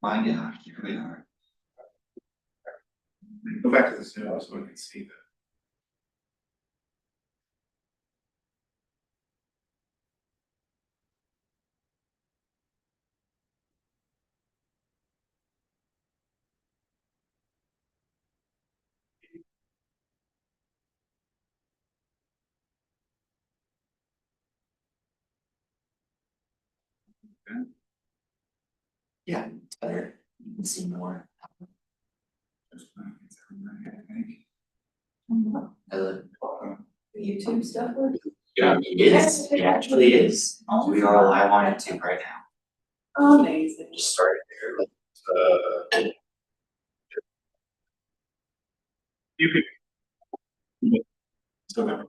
My gosh, you really are. Go back to the Zoom so we can see that. Yeah, it's better. You can see more. YouTube stuff work? Yeah, it is. It actually is. We are live on YouTube right now. Amazing. Just started there. You could. So that.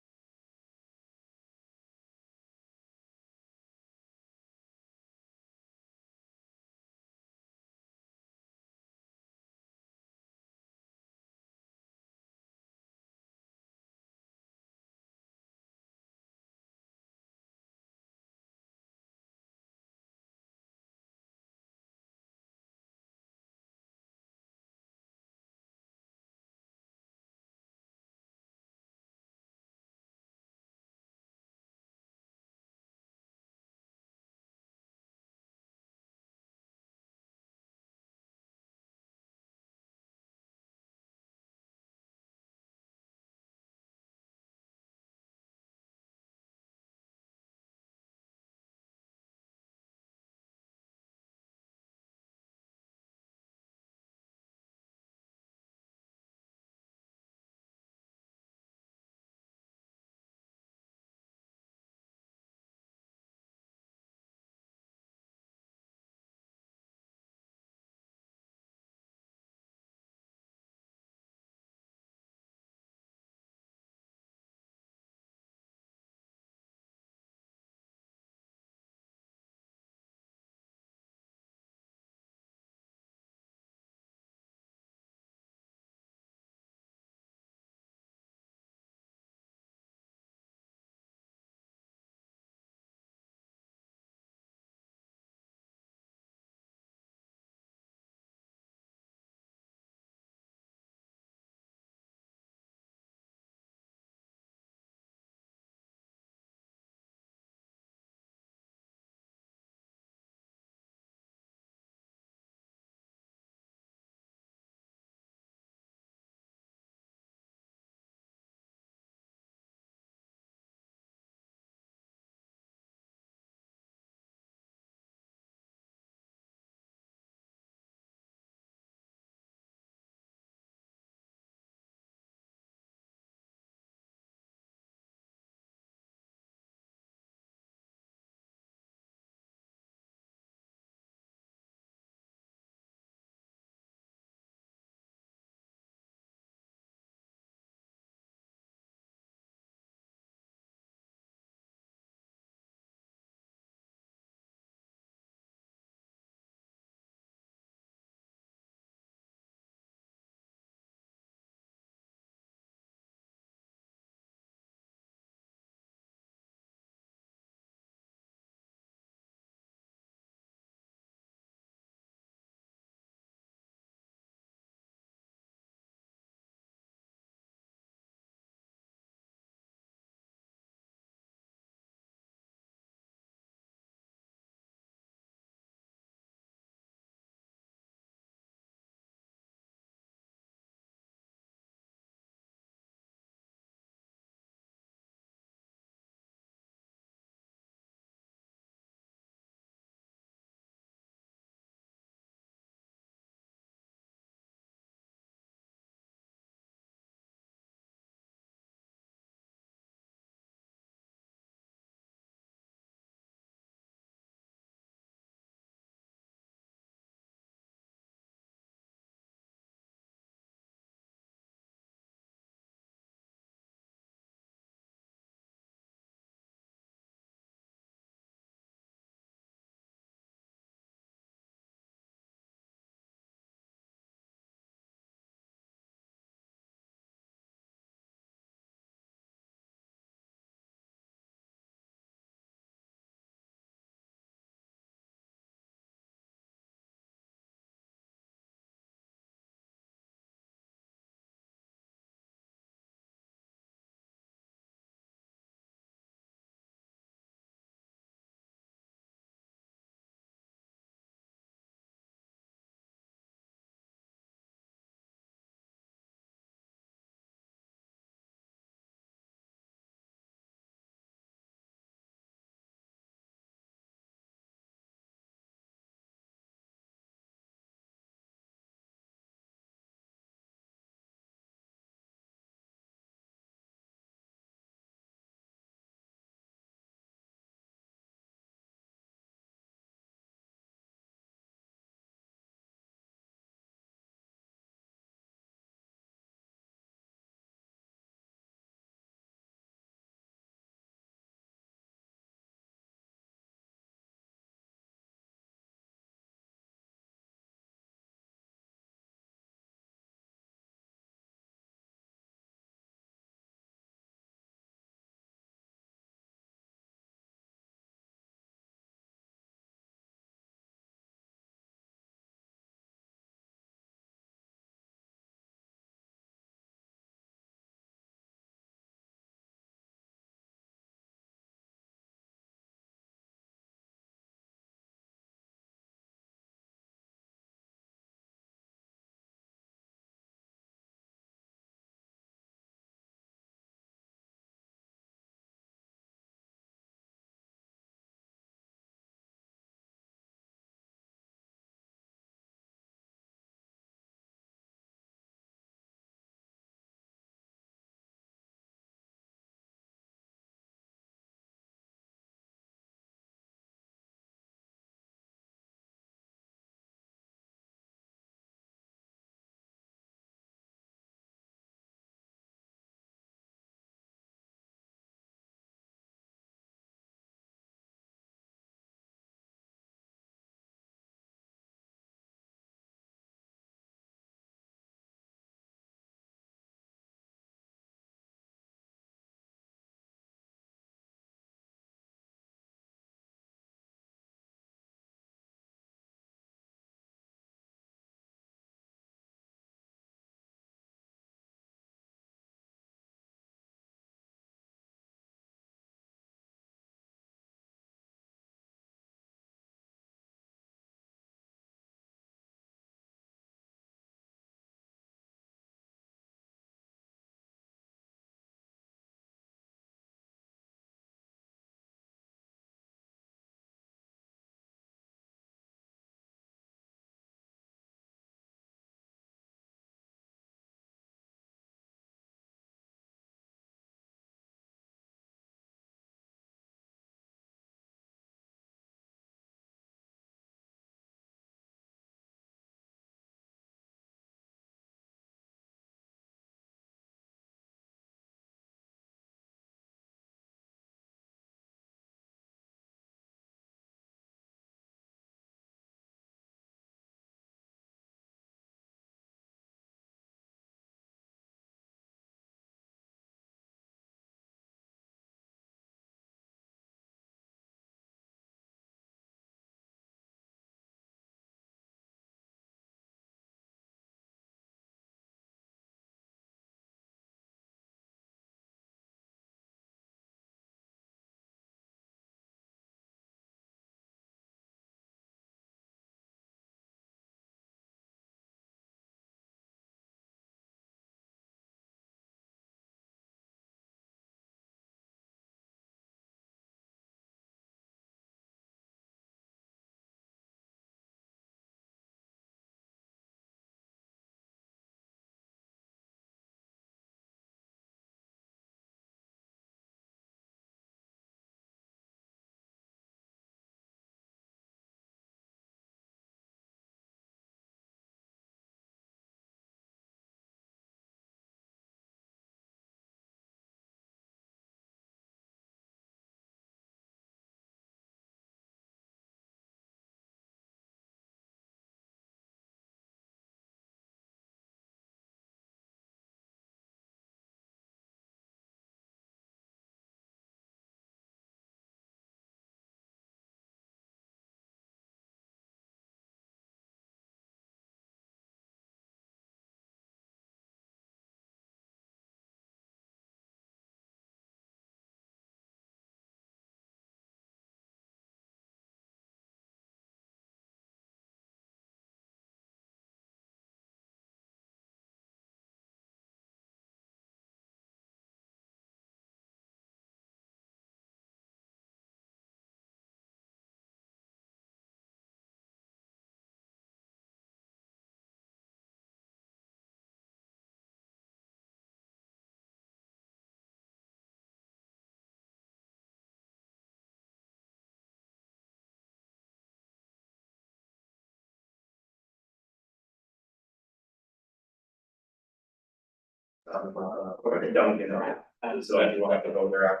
Don't get it. And so I will have to go there after.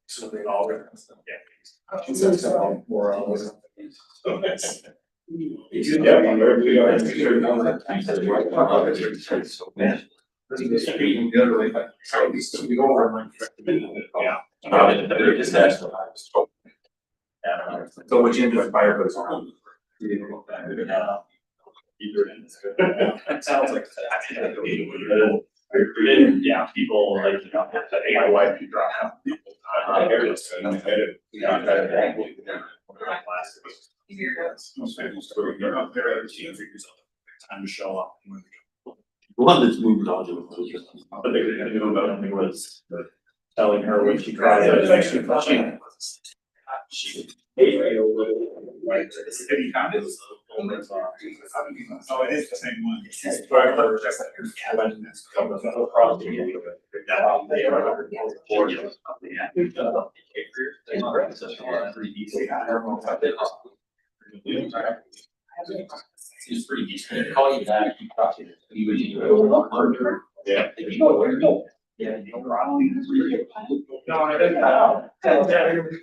So they all. So which end of the fire goes on? Either end is good. It sounds like. Yeah, people like, you know, my wife, you drop out. Time to show up. One that's moved on to. But they didn't do about me was telling her when she cried. She. Any comments? Oh, it is the same one. It's pretty decent. Call you back. Yeah. Yeah. No, I didn't know.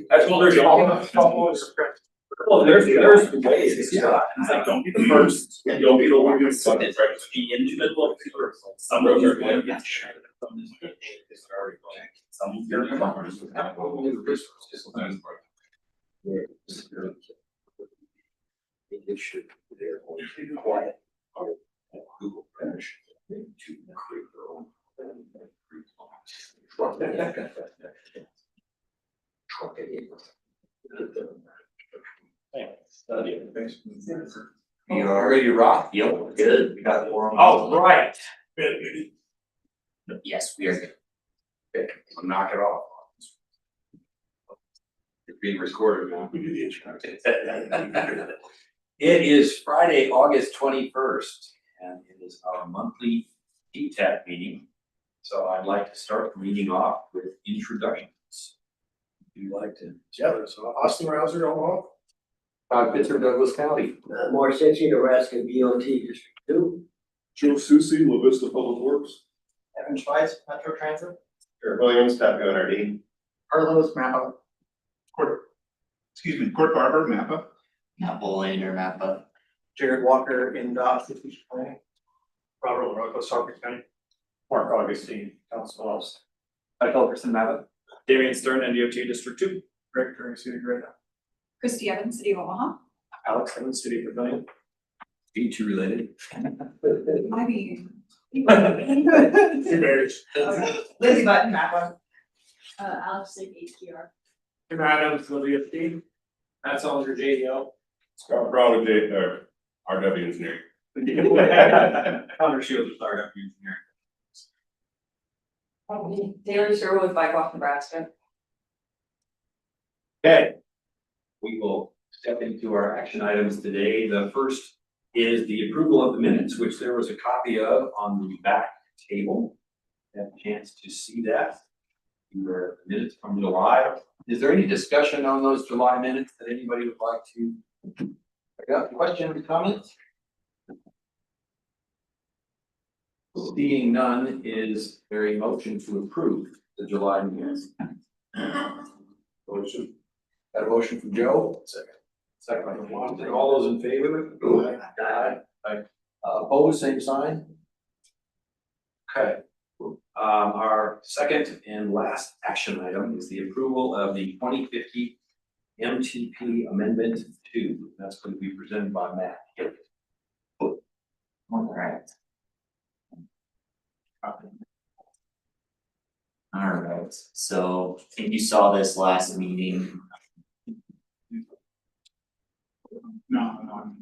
That's what there's almost. Well, there's ways. It's like, don't be the first, you'll be the one who's the individual. Some of your. Some. It should, they're going to be quiet. Google Crash to create their own. Truck it. You are ready to rock? Yep, good. We got four on. Oh, right. Yes, we are good. I'll knock it off. It's being recorded now. It is Friday, August 21st, and it is our monthly TTAC meeting. So I'd like to start the meeting off with introductions. Would you like to? Yeah, so Austin Rouser, Omaha. Pittsburgh Douglas County. More City, Nebraska, BOT District Two. Joe Susi, La Vista Public Works. Evan Schweiss, Metro Transit. Eric Williams, Top NRD. Carlos, MAPA. Court Barber, MAPA. Not Bowling or MAPA. Jared Walker in Dodge, Strategic Planning. Robert LaRocco, Suffolk County. Mark Augustine, Council Office. Mike Elkerson, MAPA. Damian Stern, NDOT District Two. Greg Curry, City of Greta. Christy Evans, City of Omaha. Alex Evans, City of Pavilion. Each related. I mean. Two marriages. Lizzie Button, Mappa. Alex Sig, HDR. Tim Adams, Olivia Steen. That's all under JDO. Scott Brown, RW Engineering. Connor Shields, startup engineer. Taylor Sherwood, Bike Walk, Nebraska. Okay. We will step into our action items today. The first is the approval of the minutes, which there was a copy of on the back table. Have a chance to see that. The minutes from July. Is there any discussion on those July minutes that anybody would like to? Questions, comments? Seeing none, is there a motion to approve the July minutes? Motion. Got a motion from Joe? Second by Juan. All those in favor? Aye. Opposed, same sign? Okay. Our second and last action item is the approval of the 2050 MTP Amendment 2. That's going to be presented by Matt. All right. All right, so I think you saw this last meeting. No.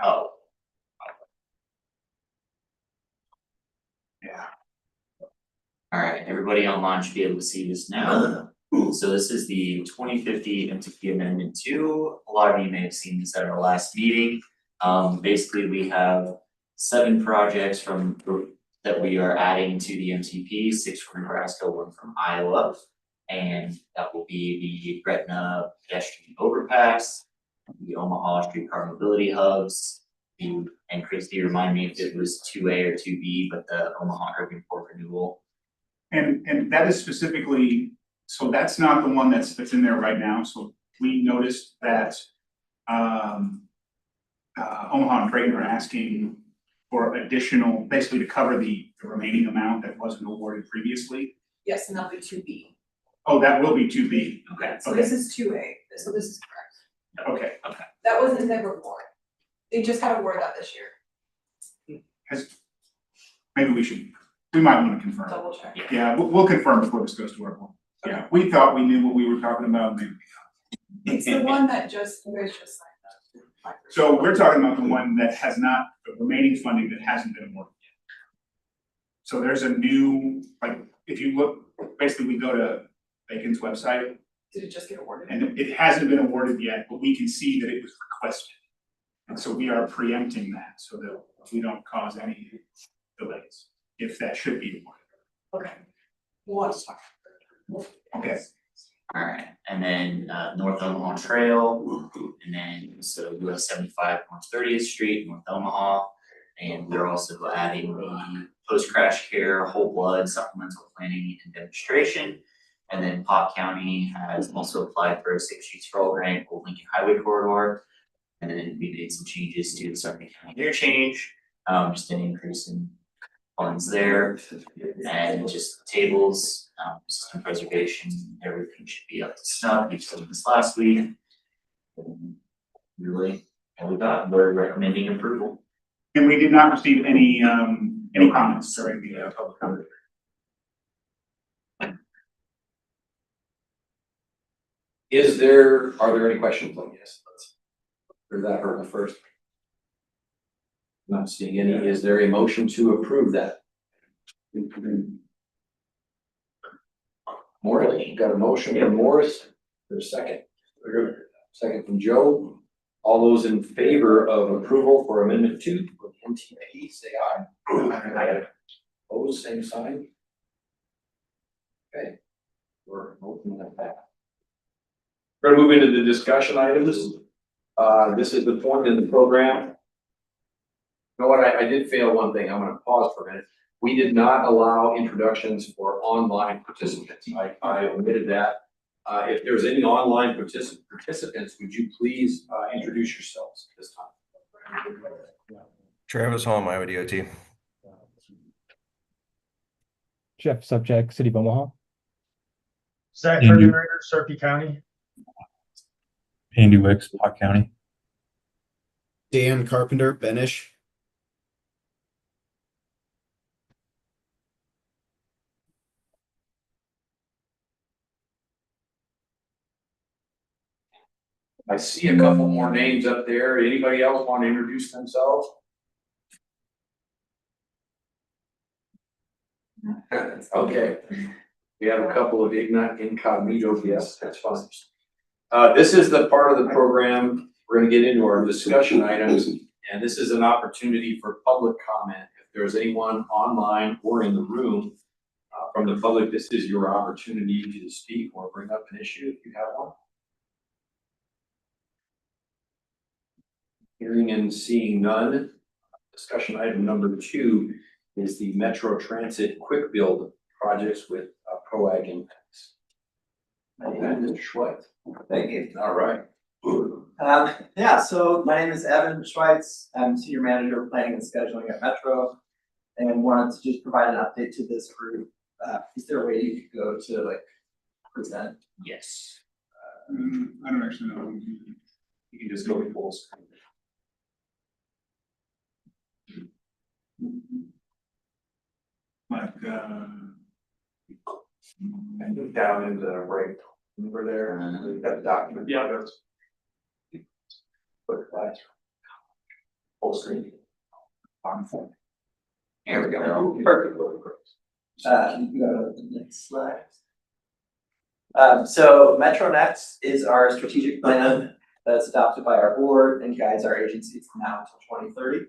Oh, Yeah. all right, everybody online should be able to see this now. So this is the 2050 MTP Amendment 2. A lot of you may have seen this at our last meeting. Basically, we have 7 projects from that we are adding to the MTP, 6 from Nebraska, 1 from Iowa. And that will be the Gretna pedestrian overpass, the Omaha streetcar mobility hubs, and Christie, remind me if it was 2A or 2B, but the Omaha urban core renewal. And that is specifically, so that's not the one that's in there right now, so we noticed that Omaha and Creighton are asking for additional, basically to cover the remaining amount that wasn't awarded previously. Yes, and that'll be 2B. Oh, that will be 2B. Okay. So this is 2A, so this is correct. Okay. That wasn't there before. They just had awarded that this year. Maybe we might want to confirm. Double check. Yeah, we'll confirm before this goes to our board. Yeah, we thought we knew what we were talking about, maybe. It's the one that you guys just signed up. So we're talking about the one that has not, the remaining funding that hasn't been awarded yet. So there's a new, like, if you look, basically we go to Bacon's website, Did it just get awarded? and it hasn't been awarded yet, but we can see that it was requested. And so we are preempting that so that we don't cause any delays, if that should be awarded. Okay. We'll have to talk. Okay. Alright, and then North Omaha Trail, and then so US 75 North 30th Street, North Omaha. And we're also adding the post-crash care, whole blood supplemental planning and demonstration. And then Pot County has also applied for a Safe Streets for All grant, Old Lincoln Highway Corridor. And then we made some changes to the Sarpy County interchange, just an increase in funds there. And just tables, system preservation, everything should be up to snuff. We've done this last week. Really, all we got, we're recommending approval. And we did not receive any comments during the public comment. Are there any questions on this? Or that or the first? Not seeing any. Is there a motion to approve that? Morris, got a motion from Morris. There's a second. Second from Joe. All those in favor of approval for amendment 2 of MTP, say aye. Aye. Opposed, same sign. Okay. We're opening that back. We're gonna move into the discussion items. This is the point in the program. You know what, I did fail one thing. I'm gonna pause for a minute. We did not allow introductions for online participants. I omitted that. If there's any online participants, would you please introduce yourselves this time? Travis Hall, Iowa DOT. Jeff Subject, City of Omaha. Zach Andy. Hergenreiter, Sarpy County. Andy Wicks, Pot County. Dan Carpenter, Benish. I see a couple more names up there. Anybody else want to introduce themselves? Okay, we have a couple of incognito guests, that's fine. This is the part of the program, we're gonna get into our discussion items, and this is an opportunity for public comment. If there's anyone online or in the room from the public, this is your opportunity to speak or bring up an issue if you have one. Hearing and seeing none, discussion item number 2 is the Metro Transit Quick Build projects with PROAG impacts. Mr. Schweitz. Thank you. All right. Yeah, so my name is Evan Schweitz. I'm Senior Manager of Planning and Scheduling at Metro, and wanted to just provide an update to this group. Is there a way you could go to like present? Yes. I don't actually know. You can just go full screen. Like, I think down in the right over there, we've got a document. Yeah, that's. Quick flash. Full screen. Here we go. Perfect. You can go to the next slide. So Metro Next is our strategic plan that's adopted by our board and guides our agency from now until 2030.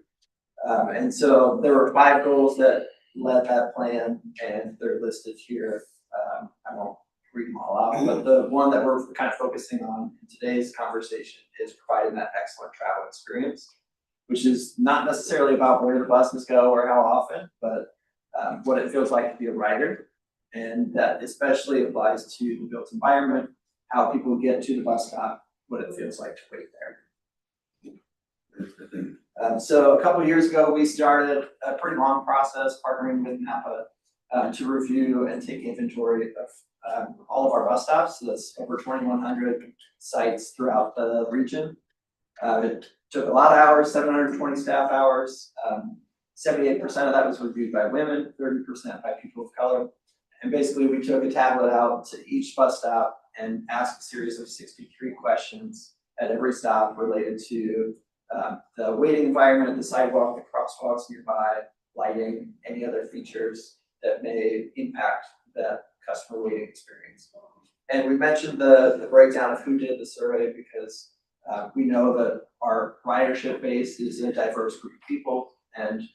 And so there were 5 goals that led that plan, and they're listed here. I won't read them all out, but the one that we're kind of focusing on in today's conversation is providing that excellent travel experience, which is not necessarily about where the buses go or how often, but what it feels like to be a rider. And that especially applies to the built environment, how people get to the bus stop, what it feels like to wait there. So a couple of years ago, we started a pretty long process partnering with MAPA to review and take inventory of all of our bus stops. So that's over 2,100 sites throughout the region. It took a lot of hours, 720 staff hours. 78% of that was reviewed by women, 30% by people of color. And basically we took a tablet out to each bus stop and asked a series of 63 questions at every stop related to the waiting environment, the sidewalk, the crosswalks nearby, lighting, any other features that may impact that customer waiting experience. And we mentioned the breakdown of who did the survey because we know that our ridership base is a diverse group of people, and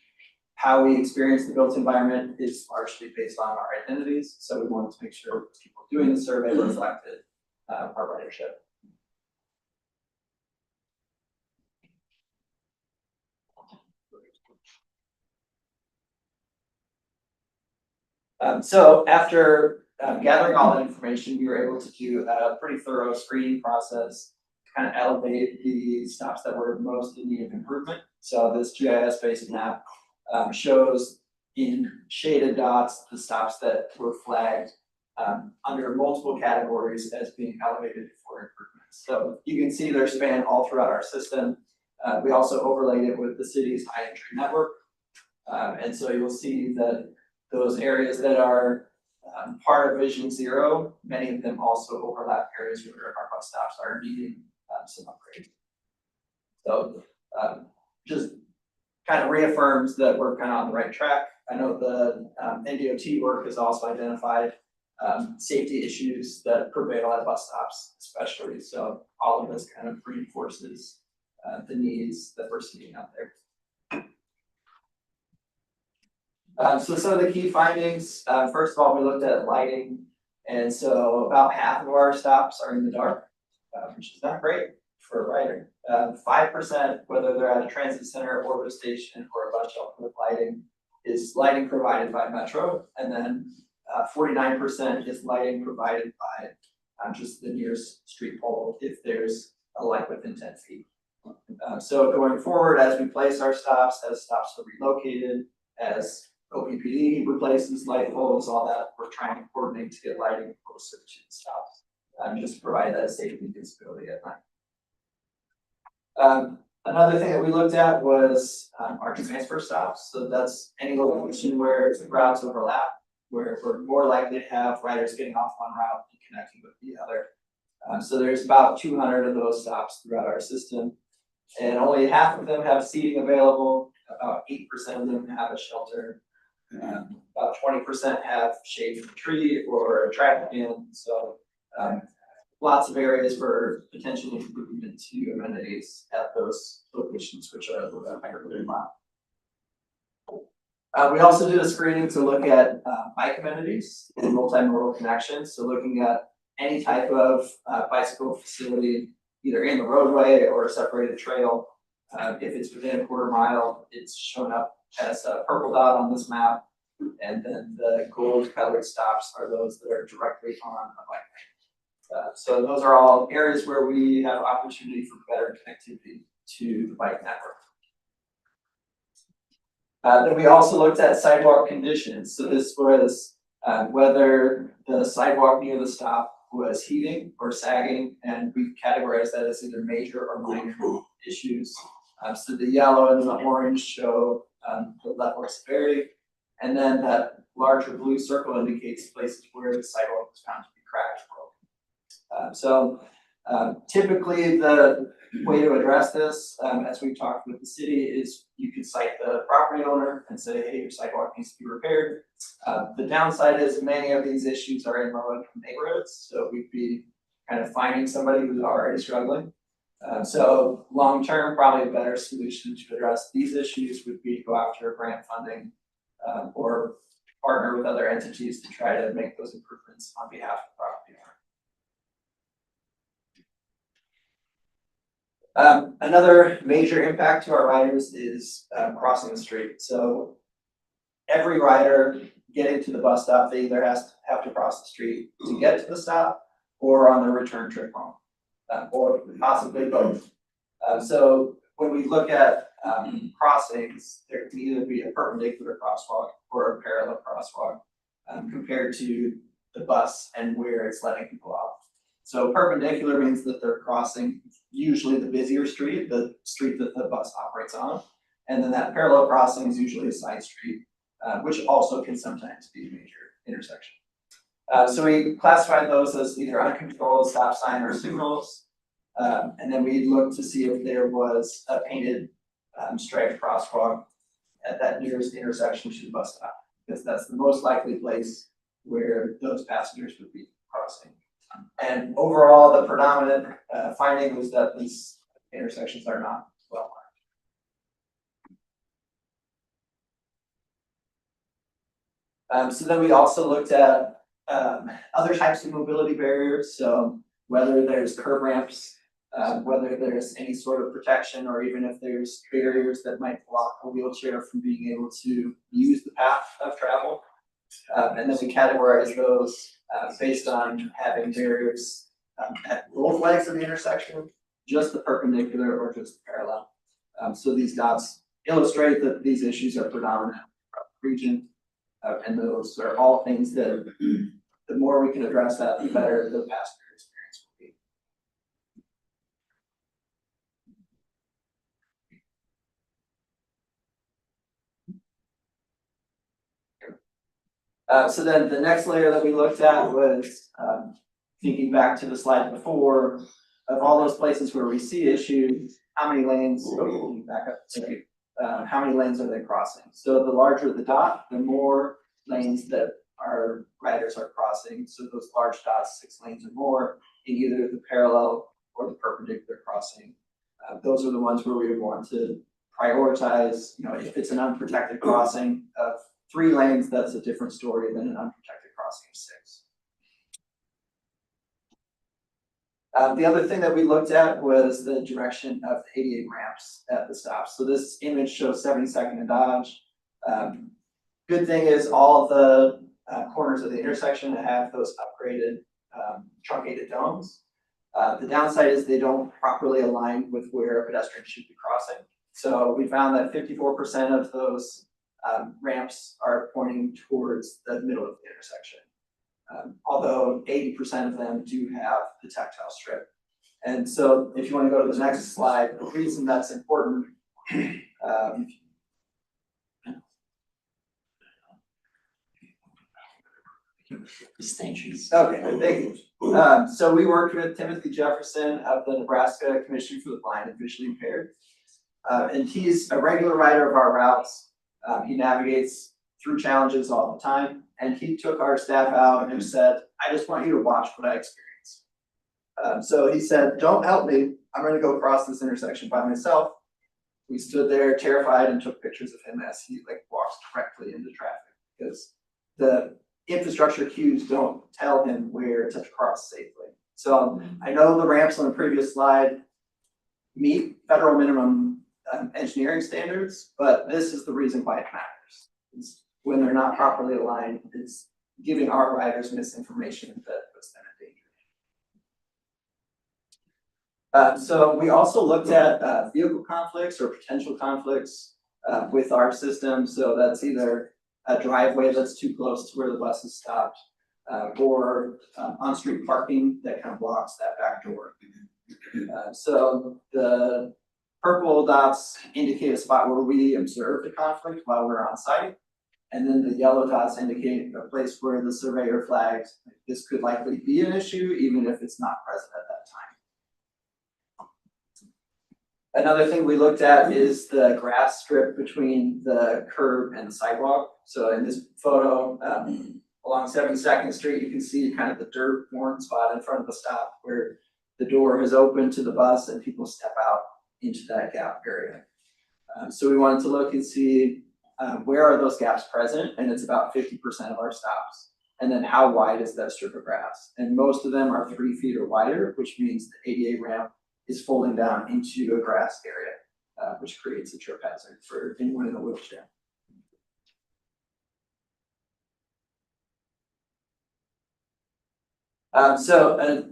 how we experience the built environment is largely based on our identities. So we wanted to make sure people doing the survey reflected our ridership. So after gathering all that information, we were able to do a pretty thorough screening process to kind of elevate the stops that were most in need of improvement. So this GIS-based map shows in shaded dots the stops that were flagged under multiple categories as being elevated for improvements. So you can see their span all throughout our system. We also overlaid it with the city's high entry network. And so you'll see that those areas that are part of Vision Zero, many of them also overlap areas where our bus stops are needing some upgrades. So just kind of reaffirms that we're kind of on the right track. I know the NDOT work has also identified safety issues that prevail at bus stops, especially. So all of this kind of reinforces the needs that we're seeing out there. So some of the key findings, first of all, we looked at lighting. And so about half of our stops are in the dark, which is not great for a rider. 5%, whether they're at a transit center or a station or a bus shelter with lighting, is lighting provided by Metro. And then 49% is lighting provided by just the nearest street pole if there's a light within 10 feet. So going forward, as we place our stops, as stops are relocated, as OPPD replaces light poles, all that, we're trying to coordinate to get lighting closer to the stops, just to provide that safety and visibility at night. Another thing that we looked at was our transfer stops. So that's any location where routes overlap, where we're more likely to have riders getting off one route and connecting with the other. So there's about 200 of those stops throughout our system, and only half of them have seating available. About 8% of them have a shelter. About 20% have shade from a tree or a trash bin. So lots of areas for potential improvement to amenities at those locations, which are a little bit higher than mile. We also did a screening to look at bike amenities and multimodal connections. So looking at any type of bicycle facility, either in the roadway or a separated trail. If it's within a quarter mile, it's shown up as a purple dot on this map. And then the gold colored stops are those that are directly on a bike lane. So those are all areas where we have opportunity for better connectivity to the bike network. Then we also looked at sidewalk conditions. So this was whether the sidewalk near the stop was heaving or sagging, and we categorized that as either major or minor issues. So the yellow and the orange show the level of severity, and then that larger blue circle indicates places where the sidewalk was found to be cracked or broken. Typically the way to address this, as we've talked with the city, is you could cite the property owner and say, hey, your sidewalk needs to be repaired. The downside is many of these issues are in low-income neighborhoods, so we'd be kind of finding somebody who's already struggling. So long-term, probably a better solution to address these issues would be to go after grant funding or partner with other entities to try to make those improvements on behalf of the property owner. Another major impact to our riders is crossing the street. So every rider getting to the bus stop, they either have to cross the street to get to the stop or on their return trip home, or possibly both. So when we look at crossings, there can either be a perpendicular crosswalk or a parallel crosswalk compared to the bus and where it's letting people off. So perpendicular means that they're crossing usually the busier street, the street that the bus operates on. And then that parallel crossing is usually a side street, which also can sometimes be a major intersection. So we classified those as either uncontrolled stop sign or signals. And then we looked to see if there was a painted striped crosswalk at that nearest intersection to the bus stop, because that's the most likely place where those passengers would be crossing. And overall, the predominant finding was that these intersections are not well marked. So then we also looked at other types of mobility barriers. So whether there's curb ramps, whether there's any sort of protection, or even if there's barriers that might block a wheelchair from being able to use the path of travel. And then we categorize those based on having barriers at both legs of the intersection, just the perpendicular or just the parallel. So these dots illustrate that these issues are predominant in the region, and those are all things that the more we can address that, the better the passenger experience will be. So then the next layer that we looked at was thinking back to the slide before, of all those places where we see issues, how many lanes, back up, sorry, how many lanes are they crossing? So the larger the dot, the more lanes that our riders are crossing. So those large dots, 6 lanes or more, in either the parallel or the perpendicular crossing. Those are the ones where we would want to prioritize. You know, if it's an unprotected crossing of 3 lanes, that's a different story than an unprotected crossing of 6. The other thing that we looked at was the direction of the 88 ramps at the stop. So this image shows 72nd and Dodge. Good thing is all of the corners of the intersection have those upgraded truncated domes. The downside is they don't properly align with where a pedestrian should be crossing. So we found that 54% of those ramps are pointing towards the middle of the intersection. Although 80% of them do have the tactile strip. And so if you want to go to the next slide, the reason that's important, Distinctions. okay, thank you. So we worked with Timothy Jefferson of the Nebraska Commission for the Blind and Visually Impaired. And he's a regular rider of our routes. He navigates through challenges all the time. And he took our staff out and said, I just want you to watch what I experience. So he said, don't help me. I'm going to go across this intersection by myself. We stood there terrified and took pictures of him as he walks directly into traffic, because the infrastructure cues don't tell him where to cross safely. So I know the ramps on the previous slide meet federal minimum engineering standards, but this is the reason why it matters. It's when they're not properly aligned, it's giving our riders misinformation that puts them in danger. So we also looked at vehicle conflicts or potential conflicts with our system. So that's either a driveway that's too close to where the bus is stopped, or on-street parking that kind of blocks that back door. So the purple dots indicate a spot where we observed a conflict while we're on site. And then the yellow dots indicate a place where the surveyor flagged this could likely be an issue, even if it's not present at that time. Another thing we looked at is the grass strip between the curb and the sidewalk. So in this photo, along 72nd Street, you can see kind of the dirt worn spot in front of the stop where the door is open to the bus and people step out into that gap area. So we wanted to look and see where are those gaps present? And it's about 50% of our stops. And then how wide is that strip of grass? And most of them are 3 feet or wider, which means the ADA ramp is folding down into a grass area, which creates a trip hazard for anyone in a wheelchair. So a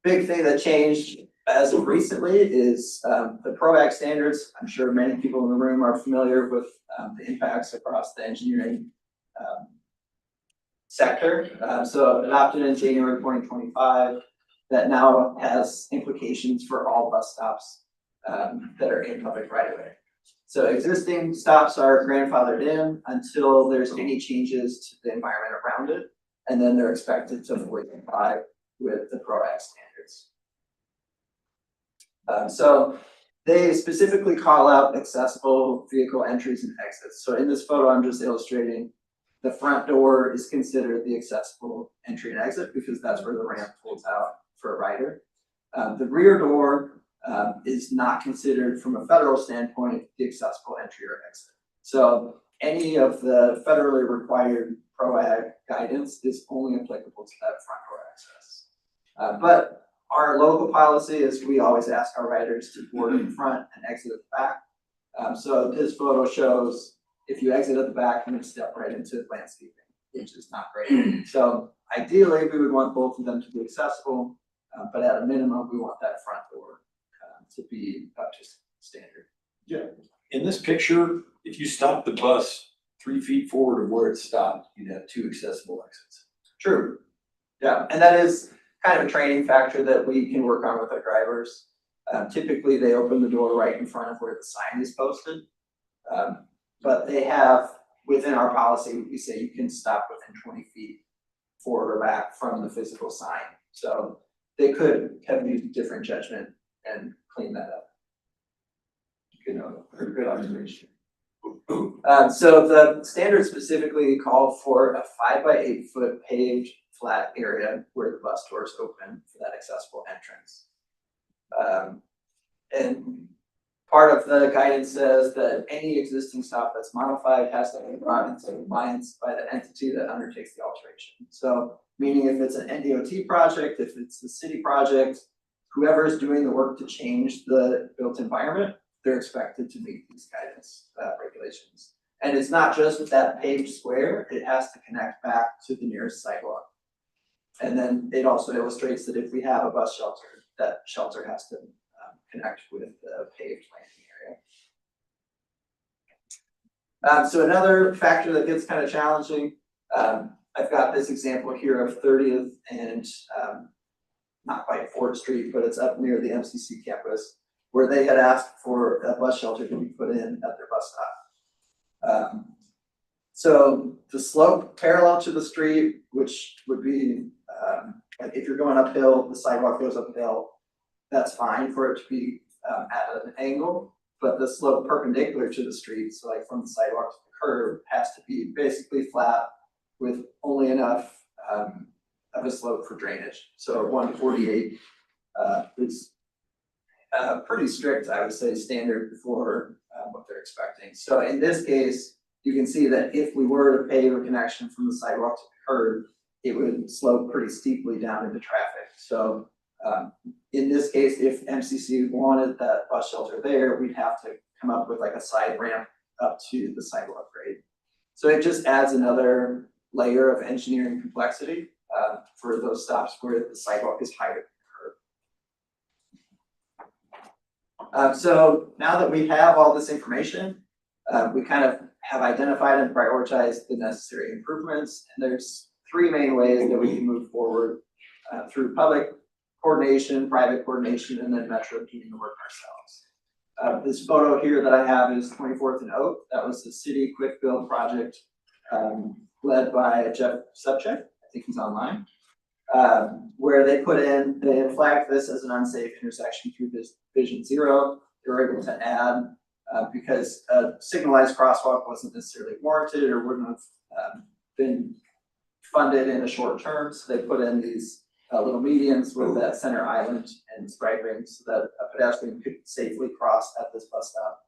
big thing that changed as of recently is the PROAC standards. I'm sure many people in the room are familiar with the impacts across the engineering sector. So adopted in January 2025, that now has implications for all bus stops that are in public right of way. So existing stops are grandfathered in until there's any changes to the environment around it, and then they're expected to fully comply with the PROAC standards. So they specifically call out accessible vehicle entries and exits. So in this photo, I'm just illustrating the front door is considered the accessible entry and exit because that's where the ramp pulls out for a rider. The rear door is not considered from a federal standpoint the accessible entry or exit. So any of the federally required PROAC guidance is only applicable to that front door access. But our local policy is we always ask our riders to board in front and exit at the back. So this photo shows if you exit at the back, you're going to step right into landscaping, which is not great. So ideally, we would want both of them to be accessible, but at a minimum, we want that front door to be up to standard. Yeah, in this picture, if you stop the bus 3 feet forward of where it stopped, you'd have 2 accessible exits. True. Yeah, and that is kind of a training factor that we can work on with our drivers. Typically, they open the door right in front of where the sign is posted. But they have, within our policy, we say you can stop within 20 feet forward or back from the physical sign. So they could have used different judgment and clean that up. Good note, or good observation. So the standards specifically call for a 5 by 8 foot paved flat area where the bus doors open for that accessible entrance. And part of the guidance says that any existing stop that's modified has to be brought into compliance by the entity that undertakes the alteration. So meaning if it's an NDOT project, if it's a city project, whoever is doing the work to change the built environment, they're expected to meet these guidance regulations. And it's not just with that paved square, it has to connect back to the nearest sidewalk. And then it also illustrates that if we have a bus shelter, that shelter has to connect with the paved landing area. So another factor that gets kind of challenging, I've got this example here of 30th and not quite 4th Street, but it's up near the MCC campus, where they had asked for a bus shelter to be put in at their bus stop. So the slope parallel to the street, which would be, like if you're going uphill, the sidewalk goes uphill, that's fine for it to be at an angle, but the slope perpendicular to the street, so like from the sidewalk to the curb, has to be basically flat with only enough of a slope for drainage. So 148 is pretty strict, I would say, standard for what they're expecting. So in this case, you can see that if we were to pave a connection from the sidewalk to the curb, it would slope pretty steeply down into traffic. So in this case, if MCC wanted that bus shelter there, we'd have to come up with like a side ramp up to the sidewalk grade. So it just adds another layer of engineering complexity for those stops where the sidewalk is higher than the curb. So now that we have all this information, we kind of have identified and prioritized the necessary improvements. And there's 3 main ways that we can move forward through public coordination, private coordination, and then Metro doing the work ourselves. This photo here that I have is 24th and Oak. That was the city quick build project led by Jeff Subcheck. I think he's online. Where they had flagged this as an unsafe intersection through this Vision Zero. They were able to add, because a signalized crosswalk wasn't necessarily warranted or wouldn't have been funded in the short term, so they put in these little medians with that center island and striping so that a pedestrian could safely cross at this bus stop.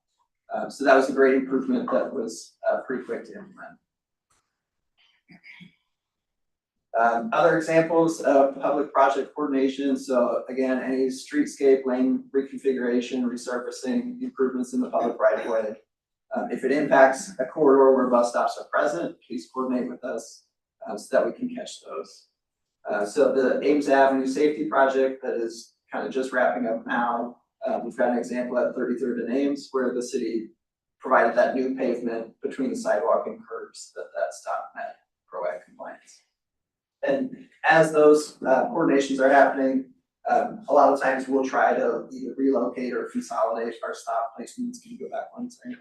So that was a great improvement that was pretty quick to implement. Other examples of public project coordination. So again, any streetscape, lane reconfiguration, resurfacing, improvements in the public right of way. If it impacts a corridor where bus stops are present, please coordinate with us so that we can catch those. So the Ames Avenue safety project that is kind of just wrapping up now. We've got an example at 33rd and Ames where the city provided that new pavement between the sidewalk and curbs that stop met PROAC compliance. And as those coordinations are happening, a lot of times we'll try to either relocate or consolidate our stop placements. Can you go back one second?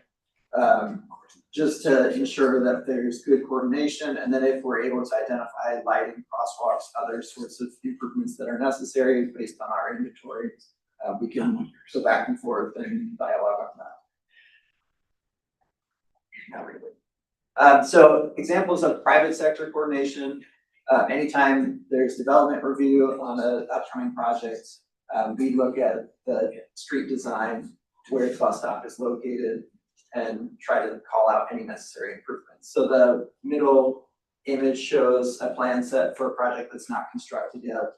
Just to ensure that there's good coordination, and then if we're able to identify lighting, crosswalks, other sorts of improvements that are necessary based on our inventory, we can go back and forth and dialogue on that. Not really. So examples of private sector coordination. Anytime there's development review on an upcoming project, we look at the street design, where the bus stop is located, and try to call out any necessary improvements. So the middle image shows a plan set for a project that's not constructed yet,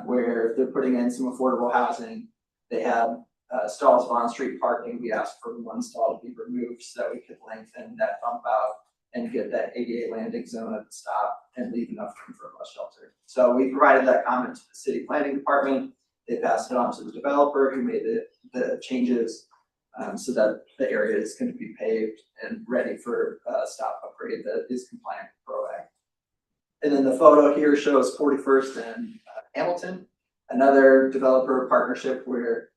where they're putting in some affordable housing. They have stalls of on-street parking. We asked for one stall to be removed so that we could lengthen that bump out and get that ADA landing zone at the stop and leave enough room for a bus shelter. So we provided that comment to the city planning department. They passed it on to the developer who made the changes so that the area is going to be paved and ready for a stop upgrade that is compliant with PROAC. And then the photo here shows 41st and Hamilton, another developer partnership where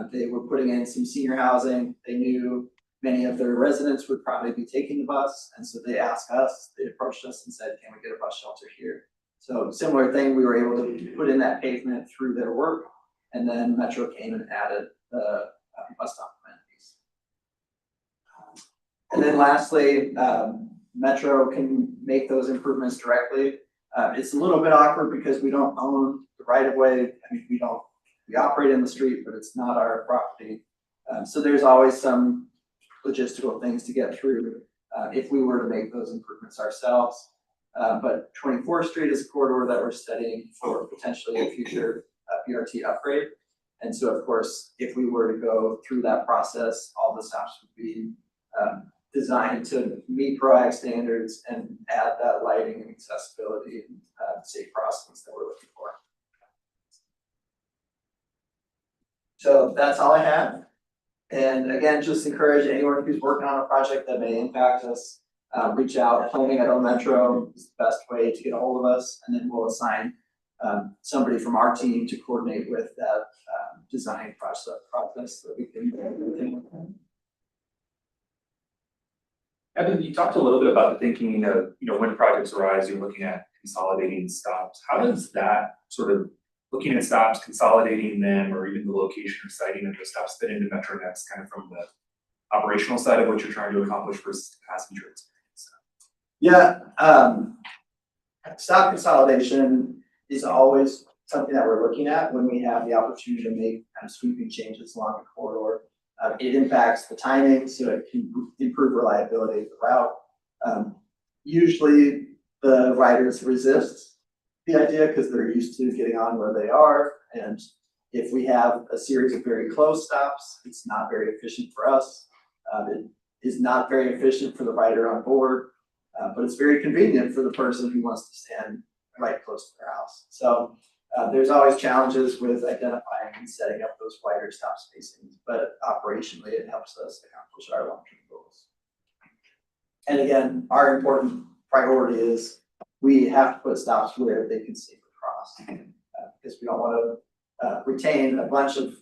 they were putting in some senior housing. They knew many of their residents would probably be taking the bus, and so they asked us, they approached us and said, can we get a bus shelter here? So similar thing, we were able to put in that pavement through their work, and then Metro came and added the bus stop amenities. And then lastly, Metro can make those improvements directly. It's a little bit awkward because we don't own the right of way. I mean, we operate in the street, but it's not our property. So there's always some logistical things to get through if we were to make those improvements ourselves. But 24th Street is a corridor that we're studying for potentially a future BRT upgrade. And so, of course, if we were to go through that process, all the stops would be designed to meet PROAC standards and add that lighting and accessibility and safe crossings that we're looking for. So that's all I have. And again, just encourage anyone who's working on a project that may impact us, reach out. Planning at Metro is the best way to get a hold of us, and then we'll assign somebody from our team to coordinate with that design process that we can. Evan, you talked a little bit about the thinking of, when projects arise, you're looking at consolidating stops. How does that sort of looking at stops, consolidating them, or even the location or siting of the stops fit into MetroNet's kind of from the operational side of what you're trying to accomplish versus passenger experience? Yeah, stop consolidation is always something that we're looking at when we have the opportunity to make kind of sweeping changes along the corridor. It impacts the timing, so it can improve reliability of the route. Usually the riders resist the idea because they're used to getting on where they are. And if we have a series of very close stops, it's not very efficient for us. It is not very efficient for the rider on board, but it's very convenient for the person who wants to stand right close to their house. So there's always challenges with identifying and setting up those wider stop spacings, but operationally it helps us accomplish our long-term goals. And again, our important priority is we have to put stops where they can safely cross, because we don't want to retain a bunch of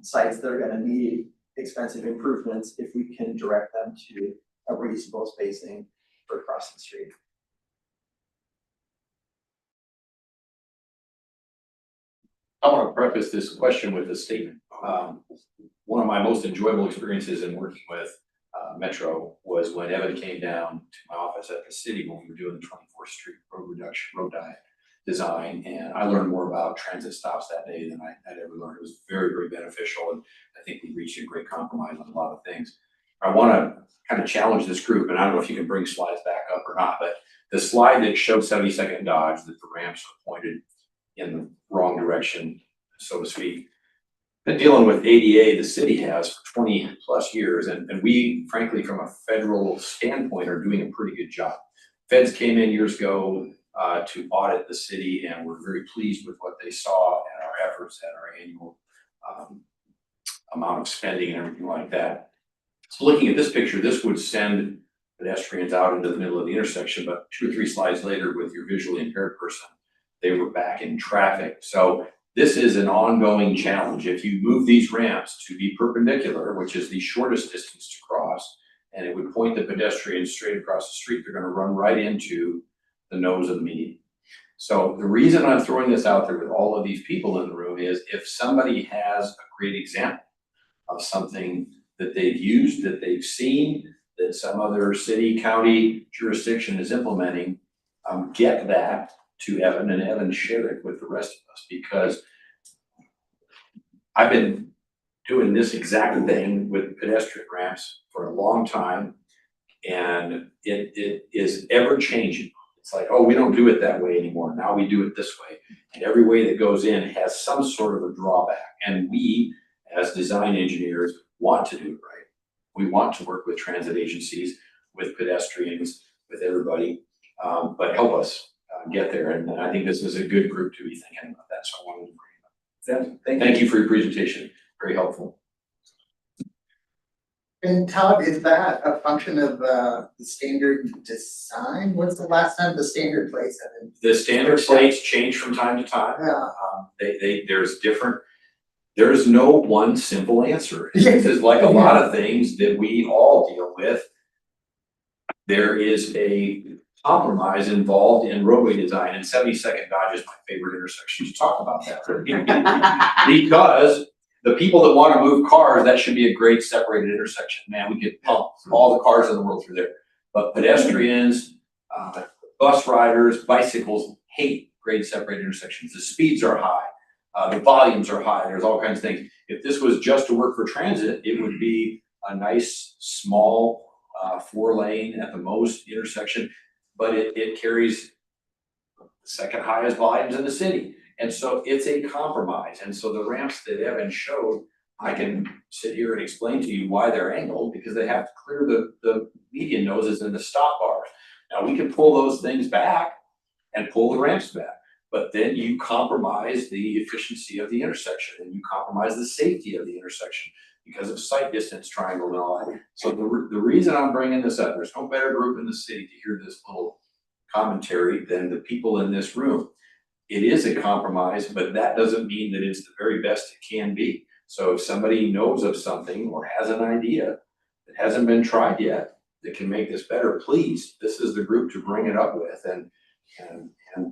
sites that are going to need expensive improvements if we can direct them to a reasonable spacing for crossing the street. I want to preface this question with a statement. One of my most enjoyable experiences in working with Metro was when Evan came down to my office at the city when we were doing the 24th Street road design, and I learned more about transit stops that day than I'd ever learned. It was very, very beneficial, and I think we reached a great compromise on a lot of things. I want to kind of challenge this group, and I don't know if you can bring slides back up or not, but the slide that showed 72nd Dodge, that the ramps are pointed in the wrong direction, so to speak. Been dealing with ADA, the city has for 20 plus years, and we, frankly, from a federal standpoint, are doing a pretty good job. Feds came in years ago to audit the city, and we're very pleased with what they saw and our efforts at our annual amount of spending and everything like that. So looking at this picture, this would send pedestrians out into the middle of the intersection, but 2 or 3 slides later, with your visually impaired person, they were back in traffic. So this is an ongoing challenge. If you move these ramps to be perpendicular, which is the shortest distance to cross, and it would point the pedestrians straight across the street, they're gonna run right into the nose of the median. So the reason I'm throwing this out there with all of these people in the room is if somebody has a great example of something that they've used, that they've seen, that some other city, county jurisdiction is implementing, get that to Evan, and Evan share it with the rest of us, because I've been doing this exact thing with pedestrian ramps for a long time, and it is ever changing. It's like, oh, we don't do it that way anymore. Now we do it this way. And every way that goes in has some sort of a drawback. And we, as design engineers, want to do it right. We want to work with transit agencies, with pedestrians, with everybody, but help us get there. And I think this is a good group to be thinking about that. So I wanted to bring it up. Thank you for your presentation. Very helpful. And Todd, is that a function of the standard design? When's the last time the standard plates have been? The standard plates change from time to time. Yeah. There's no one simple answer. This is like a lot of things that we all deal with. There is a compromise involved in roadway design, and 72nd Dodge is my favorite intersection to talk about that. Because the people that want to move cars, that should be a great separated intersection. Man, we could pump all the cars in the world through there. But pedestrians, bus riders, bicycles hate grade separated intersections. The speeds are high, the volumes are high. There's all kinds of things. If this was just to work for transit, it would be a nice, small 4-lane at the most intersection, but it carries the second highest volumes in the city. And so it's a compromise. And so the ramps that Evan showed, I can sit here and explain to you why they're angled, because they have to clear the median noses and the stop bars. Now we can pull those things back and pull the ramps back, but then you compromise the efficiency of the intersection, and you compromise the safety of the intersection because of sight distance triangle and all that. So the reason I'm bringing this up, there's no better group in the city to hear this little commentary than the people in this room. It is a compromise, but that doesn't mean that it's the very best it can be. So if somebody knows of something or has an idea that hasn't been tried yet that can make this better, please, this is the group to bring it up with and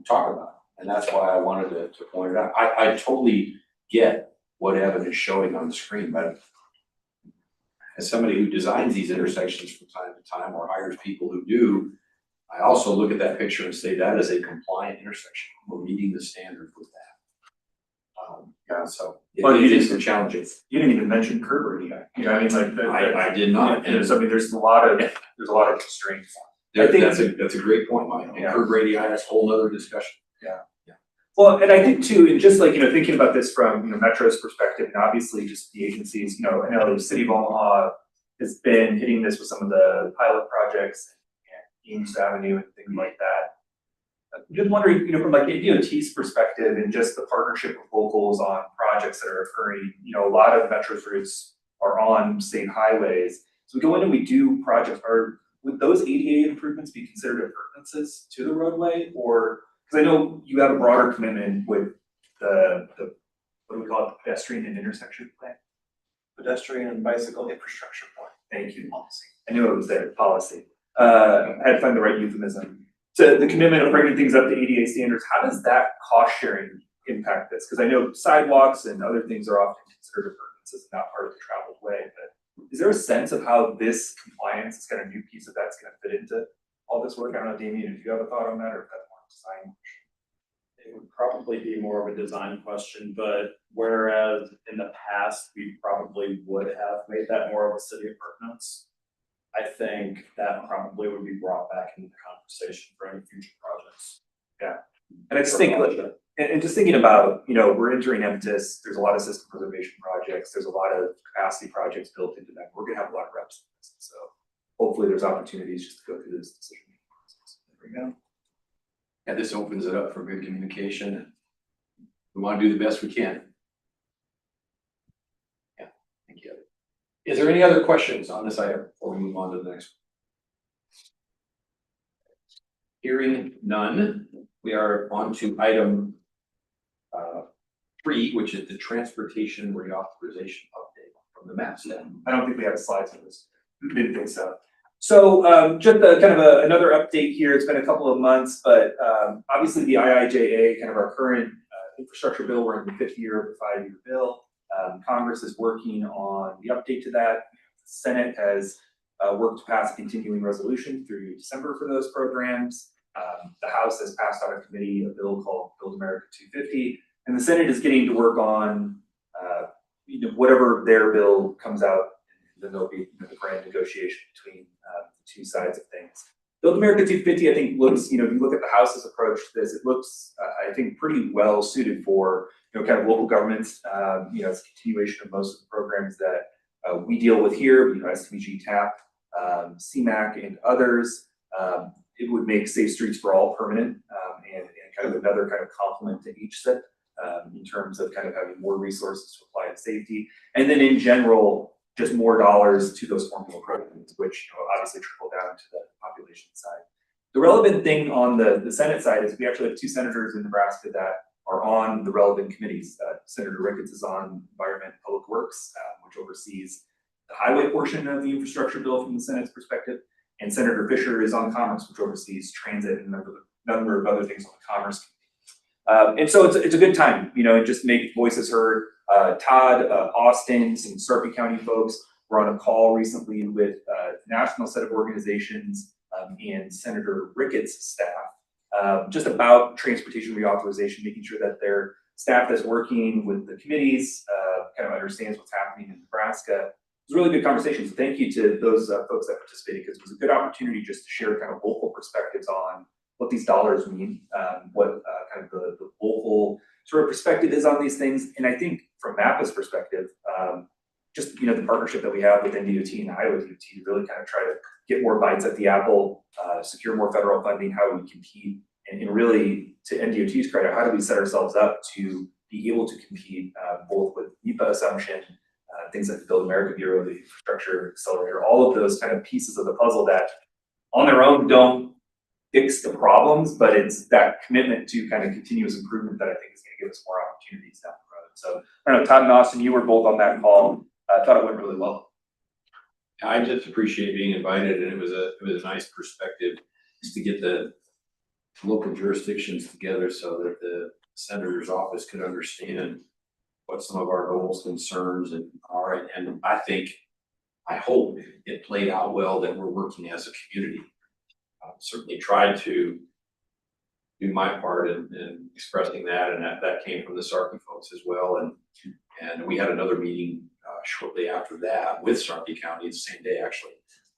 talk about it. And that's why I wanted to point it out. I totally get what Evan is showing on the screen, but as somebody who designs these intersections from time to time or hires people who do, I also look at that picture and say that is a compliant intersection. We're meeting the standard with that. So it is challenging. You didn't even mention curb rating. You know, I mean, like I did not. And there's a lot of constraints. That's a great point, Mike. And curb radii, that's a whole other discussion. Yeah. Well, and I think too, and just like, thinking about this from, Metro's perspective, and obviously just the agencies, I know the city of Omaha has been hitting this with some of the pilot projects and Eames Avenue and things like that. I'm just wondering, from like a DOT's perspective and just the partnership with locals on projects that are occurring, a lot of Metro's routes are on state highways. So we go in and we do projects, would those ADA improvements be considered appurtenances to the roadway? Or, because I know you have a broader commitment with the what do we call it, the pedestrian and intersection plan? Pedestrian and bicycle infrastructure plan. Thank you. Policy. I knew it was there, policy. I had to find the right euphemism. So the commitment of bringing things up to ADA standards, how does that cost sharing impact this? Because I know sidewalks and other things are often considered appurtenances and not part of the traveled way, but is there a sense of how this compliance, this kind of new piece of that's going to fit into all this work? I don't know, Damien, if you have a thought on that, or if that's more design. It would probably be more of a design question, but whereas in the past, we probably would have made that more of a city appurtenance. I think that probably would be brought back into the conversation for any future projects. Yeah, and I just think, and just thinking about, we're entering MTIS, there's a lot of system preservation projects, there's a lot of capacity projects built into that. We're gonna have a lot of reps in this, so hopefully there's opportunities just to go through this decision making process. There we go. And this opens it up for good communication. We want to do the best we can. Yeah, thank you. Is there any other questions on this item before we move on to the next one? Hearing none, we are on to item 3, which is the transportation reauthorization update from the MAP staff. I don't think we have slides for this. Didn't think so. So just another update here. It's been a couple of months, but obviously the IIJA, kind of our current infrastructure bill, we're in the 5th year of the 5-year bill. Congress is working on the update to that. The Senate has worked to pass a continuing resolution through December for those programs. The House has passed out of committee a bill called Build America 250, and the Senate is getting to work on whatever their bill comes out. Then there'll be the grand negotiation between the two sides of things. Build America 250, I think, looks, if you look at the House's approach to this, it looks, I think, pretty well suited for, kind of local governments. It's a continuation of most of the programs that we deal with here, STBG, TAP, CMAC, and others. It would make Safe Streets for All permanent and kind of another kind of complement to each set in terms of kind of having more resources to apply to safety. And then in general, just more dollars to those formula programs, which obviously trickle down to the population side. The relevant thing on the Senate side is we actually have 2 senators in Nebraska that are on the relevant committees. Senator Ricketts is on Environment and Public Works, which oversees the highway portion of the infrastructure bill from the Senate's perspective, and Senator Fisher is on Commerce, which oversees transit and a number of other things on the Commerce committee. And so it's a good time, and just make voices heard. Todd, Austin, some Sarpy County folks were on a call recently with a national set of organizations and Senator Ricketts' staff, just about transportation reauthorization, making sure that their staff that's working with the committees kind of understands what's happening in Nebraska. It was a really good conversation. So thank you to those folks that participated, because it was a good opportunity just to share kind of local perspectives on what these dollars mean, what kind of the local sort of perspective is on these things. And I think from MAPA's perspective, just, the partnership that we have with NDOT and Iowa DOT to really kind of try to get more bites at the apple, secure more federal funding, how do we compete, and really, to NDOT's credit, how do we set ourselves up to be able to compete both with MAPA assumption, things like the Build America Bureau, the Infrastructure Accelerator, all of those kind of pieces of the puzzle that on their own don't fix the problems, but it's that commitment to kind of continuous improvement that I think is going to give us more opportunities down the road. So I don't know, Todd and Austin, you were both on that call. I thought it went really well. I just appreciate being invited, and it was a nice perspective just to get the local jurisdictions together so that the senator's office could understand what some of our goals, concerns, and are. And I hope it played out well that we're working as a community. Certainly tried to do my part in expressing that, and that came from the Sarpy folks as well. And we had another meeting shortly after that with Sarpy County, the same day actually,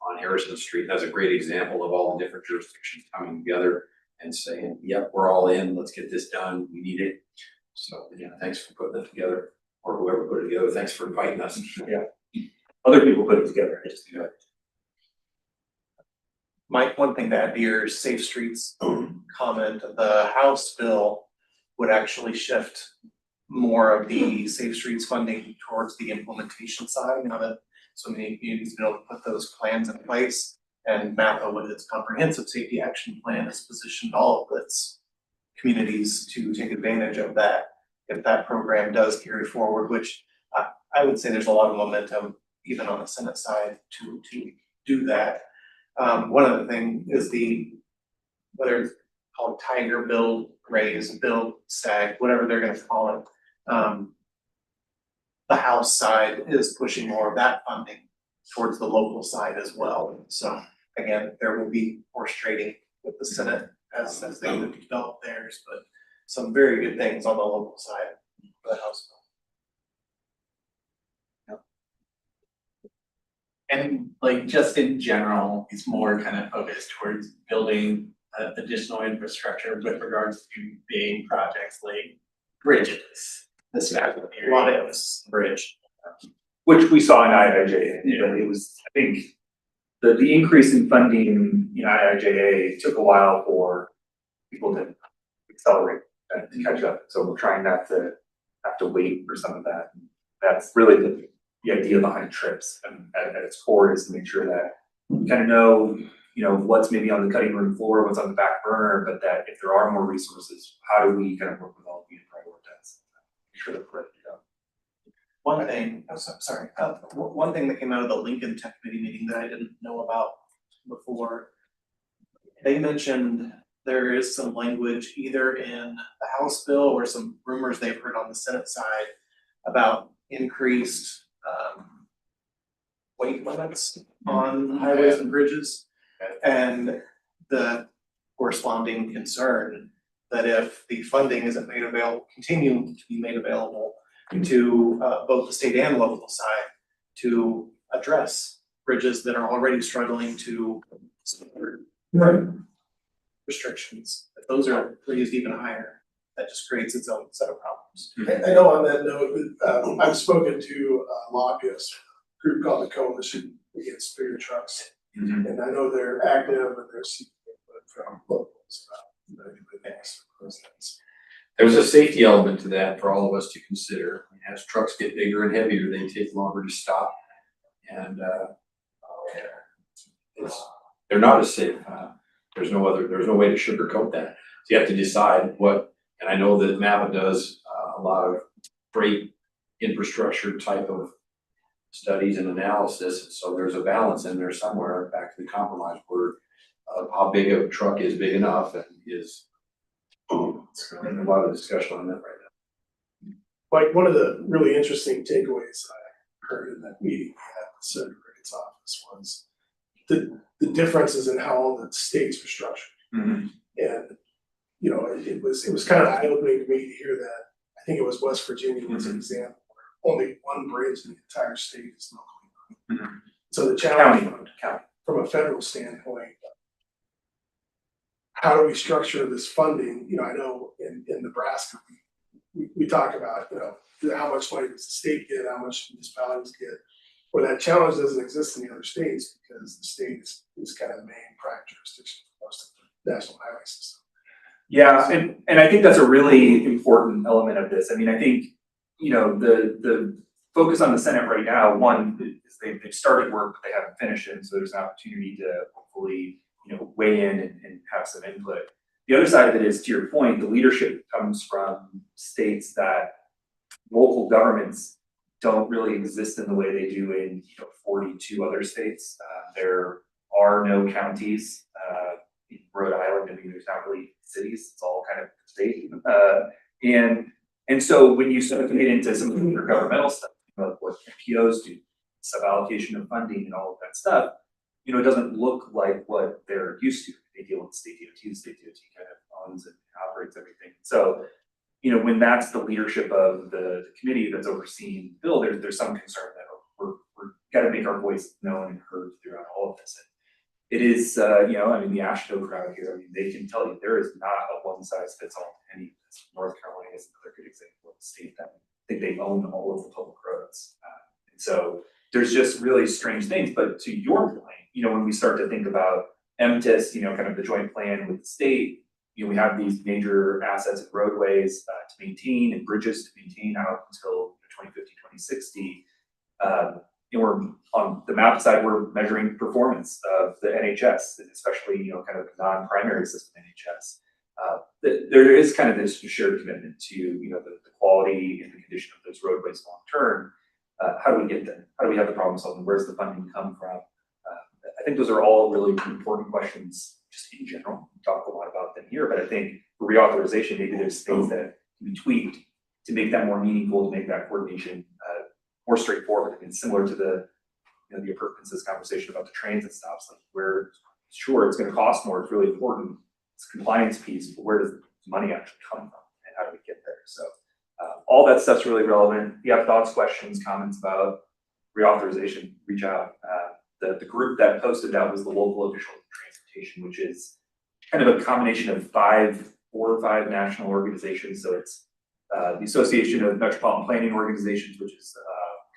on Harrison Street. That's a great example of all the different jurisdictions coming together and saying, yep, we're all in, let's get this done, we need it. So thanks for putting it together, or whoever put it together. Thanks for inviting us. Yeah, other people put it together. I just Mike, one thing to add to your Safe Streets comment, the House bill would actually shift more of the Safe Streets funding towards the implementation side, now that so many communities have been able to put those plans in place. And MAPA, with its comprehensive safety action plan, has positioned all of its communities to take advantage of that if that program does carry forward, which I would say there's a lot of momentum even on the Senate side to do that. One other thing is whether it's called Tiger Build, Raise, Build, Stag, whatever they're gonna call it. The House side is pushing more of that funding towards the local side as well. So again, there will be horse trading with the Senate as they develop theirs, but some very good things on the local side for the House bill. And like just in general, it's more kind of focused towards building additional infrastructure with regards to big projects like bridges. This A lot of this bridge. Which we saw in IIJA, it was, I think, the increase in funding in IIJA took a while for people to accelerate and to catch up, so we're trying not to have to wait for some of that. That's really the idea behind trips, and at its core is to make sure that you kind of know, what's maybe on the cutting room floor, what's on the back burner, but that if there are more resources, how do we kind of work with all of you to prioritize? Make sure that we're ready to go. One thing, one thing that came out of the Lincoln Tech Committee meeting that I didn't know about before. They mentioned there is some language either in the House bill or some rumors they've heard on the Senate side about increased weight limits on highways and bridges. And the corresponding concern that if the funding isn't made available, continue to be made available to both the state and local side to address bridges that are already struggling to support restrictions, that those are raised even higher, that just creates its own set of problems. I know on that note, I've spoken to a lobbyist group called the Coalition Against Bigger Trucks. And I know they're active and they're seeking input from locals about things. There's a safety element to that for all of us to consider. As trucks get bigger and heavier, they take longer to stop. And they're not as safe. There's no way to sugarcoat that. So you have to decide what, and I know that MAPA does a lot of freight infrastructure type of studies and analysis. So there's a balance in there somewhere, back to the compromise word of how big of a truck is big enough and is a lot of discussion on that right now. Like one of the really interesting takeaways I heard in that meeting at the Senator Ricketts' office was the differences in how all the states were structured. And it was kind of eye-opening to me to hear that. I think it was West Virginia was an example where only one bridge in the entire state is locally owned. So the challenge from a federal standpoint, how do we structure this funding? I know in Nebraska, we talk about, how much money does the state get, how much municipalities get. Well, that challenge doesn't exist in the other states because the state is kind of the main prime jurisdiction for most of the national highway system. Yeah, and I think that's a really important element of this. I mean, I think, the focus on the Senate right now, one is they've started work, but they haven't finished it, so there's an opportunity to hopefully, weigh in and have some input. The other side of it is, to your point, the leadership comes from states that local governments don't really exist in the way they do in 42 other states. There are no counties in Rhode Island. I mean, there's not really cities; it's all kind of state. And so when you start to get into some of the intergovernmental stuff, like what MPOs do, sub-allocation of funding and all of that stuff, it doesn't look like what they're used to. They deal with state DOT, the state DOT kind of owns and operates everything. So, when that's the leadership of the committee that's overseeing the bill, there's some concern that we're got to make our voice known and heard throughout all of this. And it is, the AASHTO crowd here, they can tell you there is not a one size fits all to any of this. North Carolina is another good example of a state that I think they own all of the public roads. And so there's just really strange things. But to your point, when we start to think about MTIS, kind of the joint plan with the state, we have these major assets and roadways to maintain and bridges to maintain out until 2050, 2060. And we're on the MAP side, we're measuring performance of the NHS, especially, kind of the non-primary system NHS. There is kind of this shared commitment to, the quality and the condition of those roadways long term. How do we get there? How do we have the problem solving? Where's the funding come from? I think those are all really important questions just in general. We talk a lot about them here, but I think for reauthorization, maybe there's things that can be tweaked to make that more meaningful, to make that coordination more straightforward and similar to the appurtenances conversation about the transit stops, like where, sure, it's going to cost more, it's really important, it's a compliance piece, but where does the money actually come from? how do we get there? So all that stuff's really relevant. If you have thoughts, questions, comments about reauthorization, reach out. The group that posted that was the Local Official Transportation, which is kind of a combination of 4 or 5 national organizations. So it's the Association of Metropolitan Planning Organizations, which is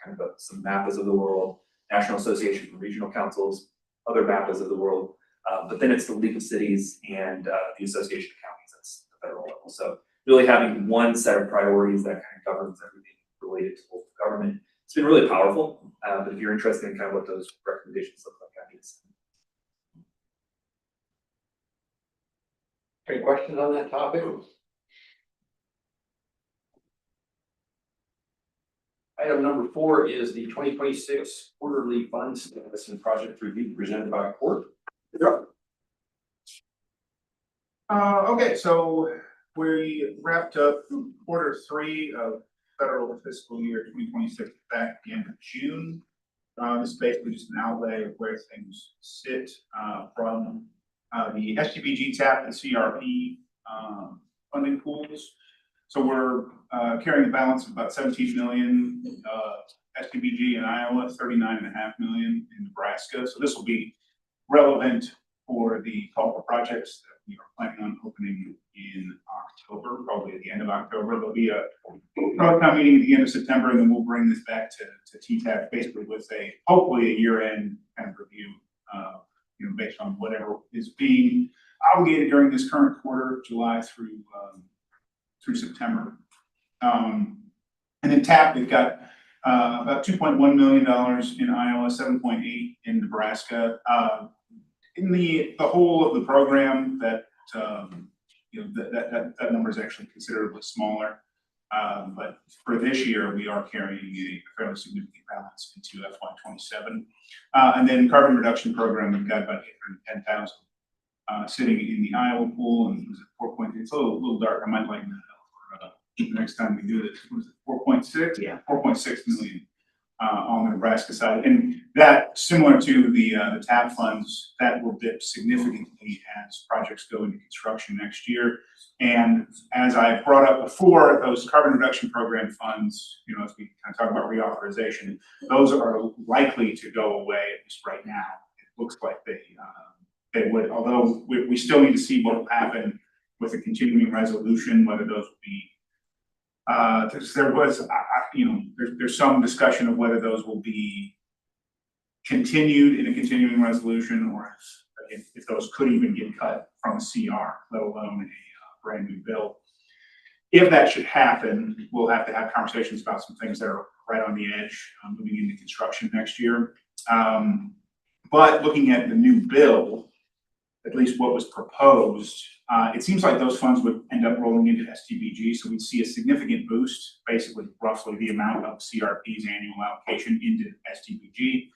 kind of some MAPAs of the world, National Association for Regional Councils, other MAPAs of the world. But then it's the League of Cities and the Association of Counties, that's the federal level. So really having one set of priorities that kind of governs everything related to local government. It's been really powerful, but if you're interested in kind of what those recommendations look like, I need to send. Any questions on that topic? Item number 4 is the 2026 quarterly fund status and project review presented by Court. Okay, so we wrapped up Q3 of federal fiscal year 2026 back at the end of June. This is basically just an outlay of where things sit from the STBG TAP and CRP funding pools. So we're carrying a balance of about 17 million STBG in Iowa, 39.5 million in Nebraska. So this will be relevant for the couple projects that we are planning on opening in October, probably at the end of October. There'll be a town meeting at the end of September, and then we'll bring this back to TTAC, basically with hopefully a year-end kind of review, based on whatever is being obligated during this current quarter, July through September. And then TAP, we've got about $2.1 million in Iowa, 7.8 in Nebraska. In the whole of the program, that number is actually considerably smaller. But for this year, we are carrying a fairly significant balance into FY27. And then carbon reduction program, we've got about 810,000 sitting in the Iowa pool, and it was at 4.3. It's a little dark. I might lighten that up for the next time we do this. Was it 4.6? Yeah, 4.6 million on the Nebraska side, and that, similar to the TAP funds, that will dip significantly as projects go into construction next year. And as I brought up before, those carbon reduction program funds, as we kind of talk about reauthorization, those are likely to go away, at least right now. It looks like they would, although we still need to see what will happen with a continuing resolution, whether those will be there's some discussion of whether those will be continued in a continuing resolution, or if those could even get cut from a CR, let alone a brand new bill. If that should happen, we'll have to have conversations about some things that are right on the edge moving into construction next year. But looking at the new bill, at least what was proposed, it seems like those funds would end up rolling into STBG, so we'd see a significant boost, basically roughly the amount of CRP's annual allocation into STBG.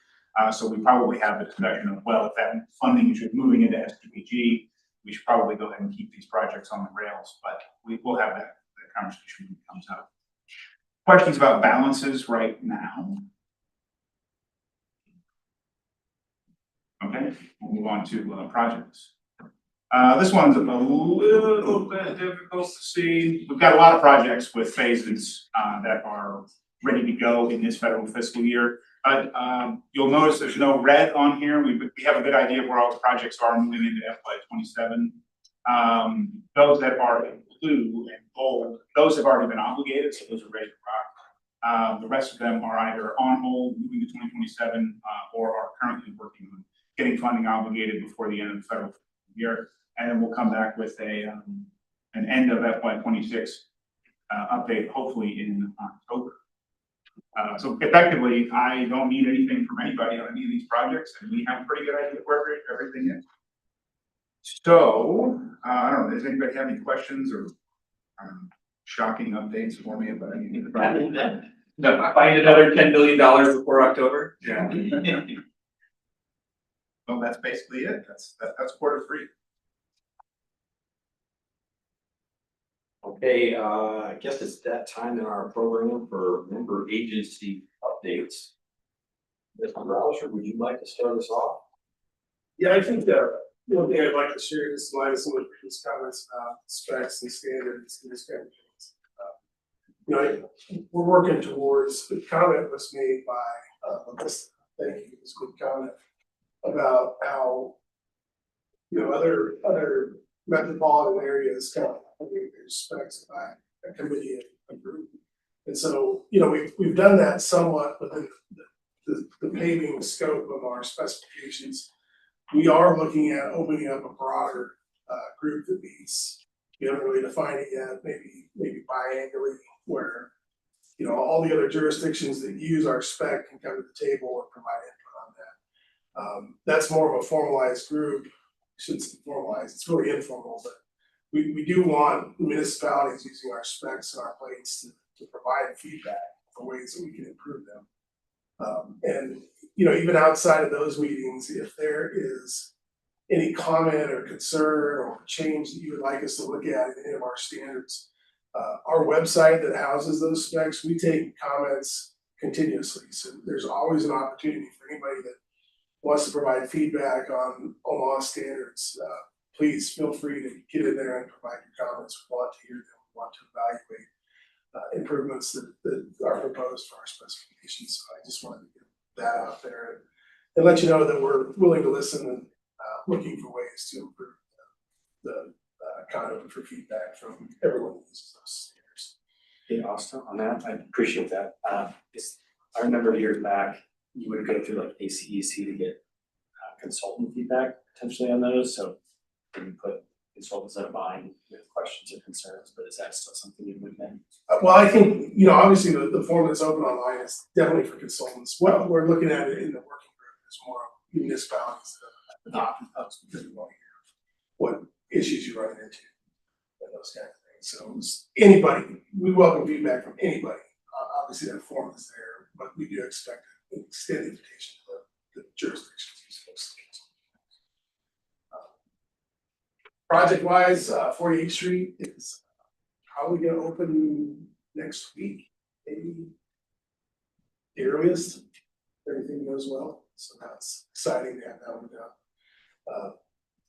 So we probably have the discussion of, well, if that funding is moving into STBG, we should probably go ahead and keep these projects on the rails, but we will have that conversation when it comes up. Questions about balances right now? Okay, we'll move on to projects. This one's a little bit difficult to see. We've got a lot of projects with phases that are ready to go in this federal fiscal year. But you'll notice there's no red on here. We have a good idea of where all the projects are moving into FY27. Those that are in blue and gold, those have already been obligated, so those are ready to rock. The rest of them are either on hold, moving to 2027, or are currently working on getting funding obligated before the end of the federal year. And then we'll come back with an end of FY26 update, hopefully in October. So effectively, I don't need anything from anybody on any of these projects, and we have a pretty good idea of where everything is. So, I don't know, does anybody have any questions or shocking updates for me about any of the projects? No, find another $10 billion before October. Yeah. Well, that's basically it. That's Q3. Okay, I guess it's that time in our program for member agency updates. Mr. Rauscher, would you like to start us off? Yeah, I think one thing I'd like to share is in light of some of the previous comments about specs and standards and this kind of things. you know, we're working towards, the comment was made by, Melissa, thank you, it was a good comment, about how, you know, other metropolitan areas kind of having their specs by a committee, a group. And so, you know, we've done that somewhat within the paving scope of our specifications. We are looking at opening up a broader group that meets, we haven't really defined it yet, maybe biannually, where, you know, all the other jurisdictions that use our spec can come to the table and provide input on that. That's more of a formalized group, I shouldn't say formalized, it's really informal, but we do want municipalities using our specs and our plates to provide feedback for ways that we can improve them. And, you know, even outside of those meetings, if there is any comment or concern or change that you would like us to look at in any of our standards, our website that houses those specs, we take comments continuously. So there's always an opportunity for anybody that wants to provide feedback on Omaha standards. Please feel free to get in there and provide your comments. We want to hear them. We want to evaluate improvements that are proposed for our specifications. So I just wanted to get that out there and let you know that we're willing to listen and looking for ways to improve the conduit for feedback from everyone who uses those standards. Hey, Austin, on that, I appreciate that. I remember years back, you would go through like ACEC to get consultant feedback potentially on those. So you put consultants that are buying with questions or concerns, but is that still something you would then? Well, I think, you know, obviously the form that's open online is definitely for consultants. Well, we're looking at it in the working group. There's more municipalities that adopt us because we want to hear what issues you're running into and those kind of things. So anybody, we welcome feedback from anybody. Obviously that form is there, but we do expect an extended invitation to the jurisdictions using those things. Project wise, 48th Street is probably gonna open next week, maybe the earliest, if everything goes well. So that's exciting to have that one done.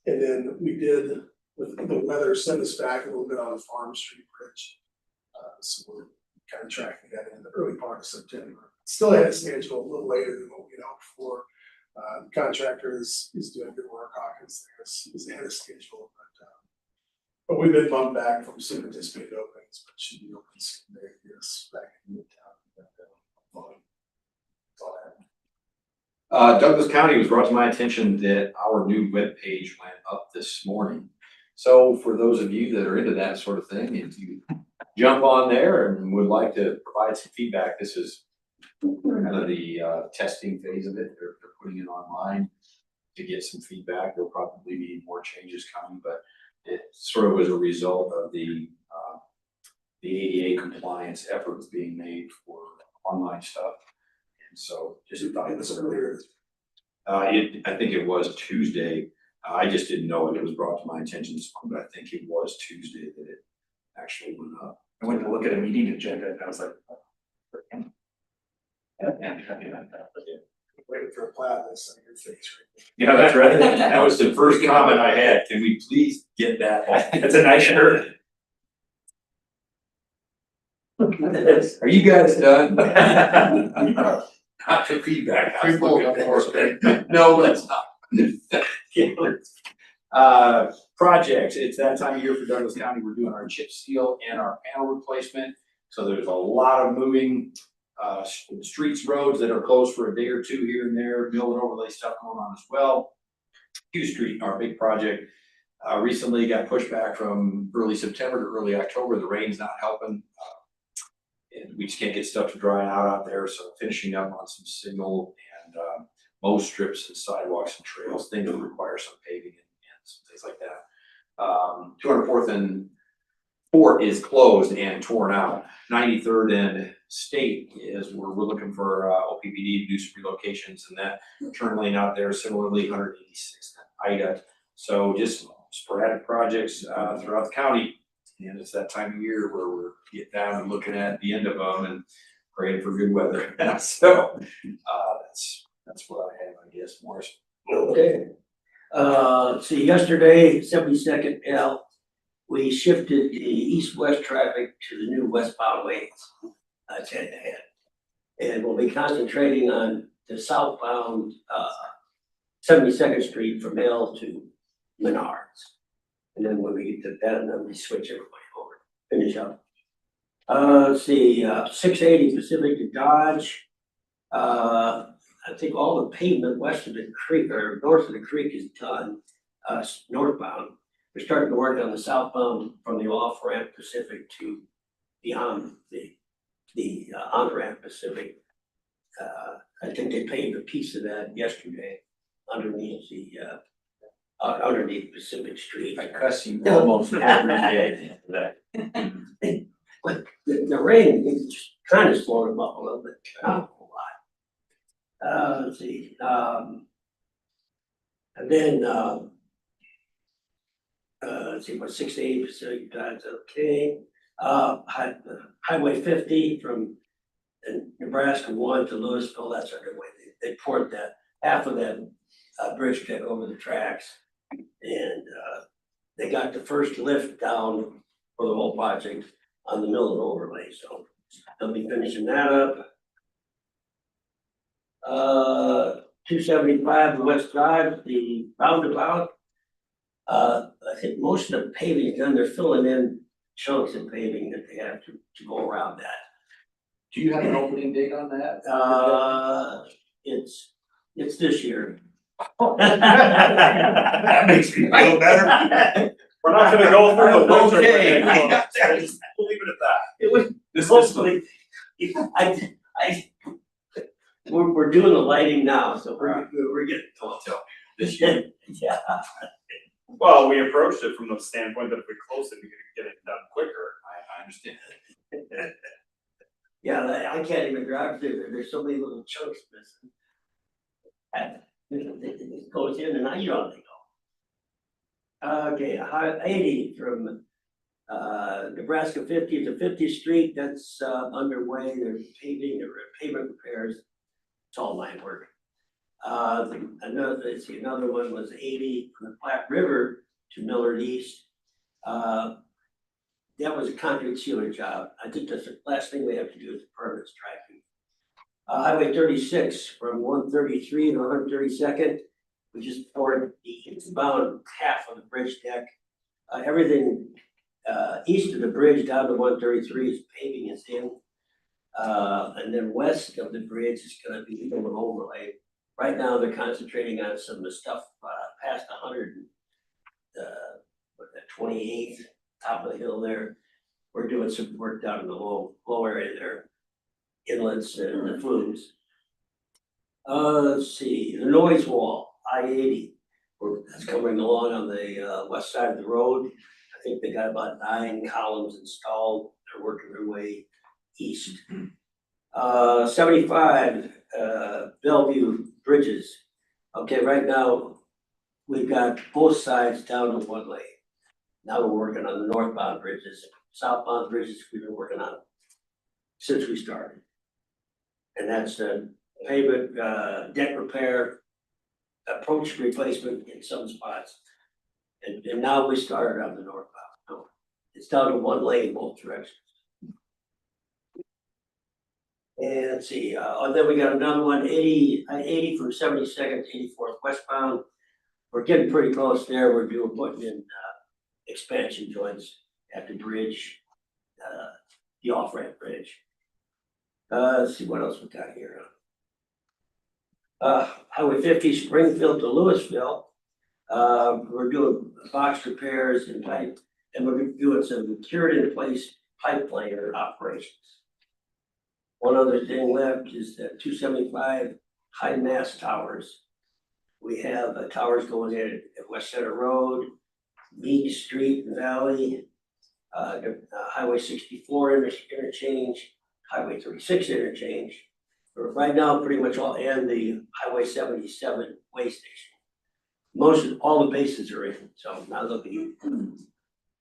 And then we did, with the weather sent us back a little bit on the Farm Street Bridge. So we're kind of tracking that in the early part of September. Still ahead of schedule, a little later than what we hoped for. The contractor is doing good work. Hawkins there is ahead of schedule, but we've been bumped back from some anticipated openings, but should be open soon. There it is back in Midtown. Douglas County was brought to my attention that our new webpage went up this morning. So for those of you that are into that sort of thing, if you jump on there and would like to provide some feedback, this is kind of the testing phase of it. They're putting it online to get some feedback. There'll probably be more changes coming, but it sort of was a result of the ADA compliance efforts being made for online stuff. And so just thought it was earlier. I think it was Tuesday. I just didn't know it. It was brought to my attention this morning, but I think it was Tuesday that it actually went up. I went to look at a meeting agenda and I was like, Waiting for a plat that's on your face right Yeah, that's right. That was the first comment I had. Can we please get that? it's a nice shirt. Are you guys done? Not the feedback. I was looking for. No, that's not. Projects, it's that time of year for Douglas County. We're doing our chip seal and our panel replacement. So there's a lot of moving streets, roads that are closed for a day or two here and there, mill and overlay stuff going on as well. Q Street, our big project, recently got pushed back from early September to early October. The rain's not helping. And we just can't get stuff to dry out there. So finishing up on some signal and mow strips and sidewalks and trails, things that require some paving and some things like that. 204th and 4th is closed and torn out. 93rd and State is where we're looking for OPPD to do some relocations, and that turn lane out there. Similarly, 186th and Ida. So just sporadic projects throughout the county. And it's that time of year where we're getting down and looking at the end of them and praying for good weather. So that's what I have, I guess, Morris. Okay. See, yesterday, 72nd L we shifted the east-west traffic to the new westbound lanes. That's head to head. And we'll be concentrating on the southbound, 72nd Street from L to Menards. And then when we get to that, then we switch everybody over, finish up. Let's see, 680 Pacific to Dodge. I think all the pavement west of the creek or north of the creek is done, northbound. We're starting to work on the southbound from the off-ramp Pacific to beyond the on-ramp Pacific. I think they paved a piece of that yesterday underneath underneath Pacific Street. I cuss you almost every day for that. But the rain is just kind of slowed them up a little bit, not a whole lot. Let's see, and then, let's see, what, 680 Pacific Drive's okay. Highway 50 from Nebraska 1 to Louisville, that's underway. They poured that, half of that bridge deck over the tracks. And they got the first lift down for the whole project on the Millen overlay, so they'll be finishing that up. 275 the West Drive, the roundabout. I think most of the paving is done. They're filling in chunks of paving that they have to go around that. Do you have an opening date on that? It's this year. That makes me feel better. We're not gonna go through the winter. Okay. We'll leave it at that. It was This hopefully, we're doing the lighting now, so we're getting close. This year. Yeah. Well, we approached it from the standpoint that if we close it, we could get it done quicker. I understand. Yeah, I can't even drive through there. There's so many little chunks missing. And it goes in and out, you know, they go. Okay, 80 from Nebraska 50 to 50th Street, that's underway. They're paving, they're pavement repairs. It's all line work. Another one was 80 from the Platte River to Millard East. That was a concrete sealer job. I think that's the last thing we have to do is permit striping. Highway 36 from 133 to 132nd, we just poured about half of the bridge deck. Everything east of the bridge down to 133 is paving is in. And then west of the bridge is gonna be an overlay. Right now, they're concentrating on some of the stuff past 100, what, the 28th, top of the hill there. We're doing some work down in the low area there, inlets and the flumes. Let's see, the noise wall, I-80, that's coming along on the west side of the road. I think they got about 9 columns installed. They're working their way east. 75, Bellevue Bridges. Okay, right now, we've got both sides down to 1 lane. Now we're working on the northbound bridges. Southbound bridges we've been working on since we started. And that's pavement, deck repair, approach replacement in some spots. And now we started on the northbound. So it's down to 1 lane both directions. And let's see, and then we got another one, 80 from 72nd to 84th westbound. We're getting pretty close there. We're putting in expansion joints at the bridge, the off-ramp bridge. Let's see what else we got here. Highway 50 Springfield to Louisville. We're doing box repairs and pipe, and we're doing some cured in place pipe layer operations. One other thing left is that 275 high mast towers. We have towers going in at West Center Road, Meade Street Valley, Highway 64 interchange, Highway 36 interchange. Right now, pretty much all, and the Highway 77 way station. All the bases are in, so now they'll be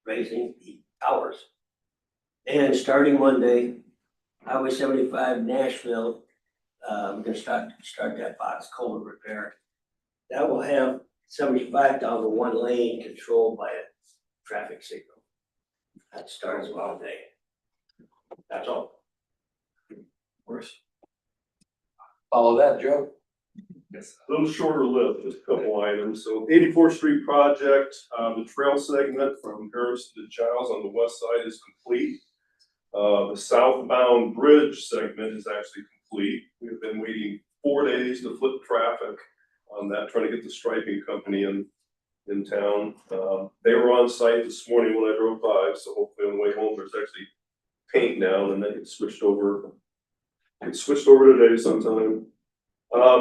raising the towers. And starting Monday, Highway 75 Nashville, we're gonna start that box culvert repair. That will have 75 down to 1 lane controlled by a traffic signal. That starts well day. That's all. Worse. Follow that, Joe. Yes, a little shorter list, just a couple items. So 84th Street project, the trail segment from Harris to Giles on the west side is complete. The southbound bridge segment is actually complete. We've been waiting 4 days to flip traffic on that, trying to get the striping company in town. They were on site this morning when I drove by, so hopefully on the way home, there's actually paint down and then it switched over. It switched over today sometime.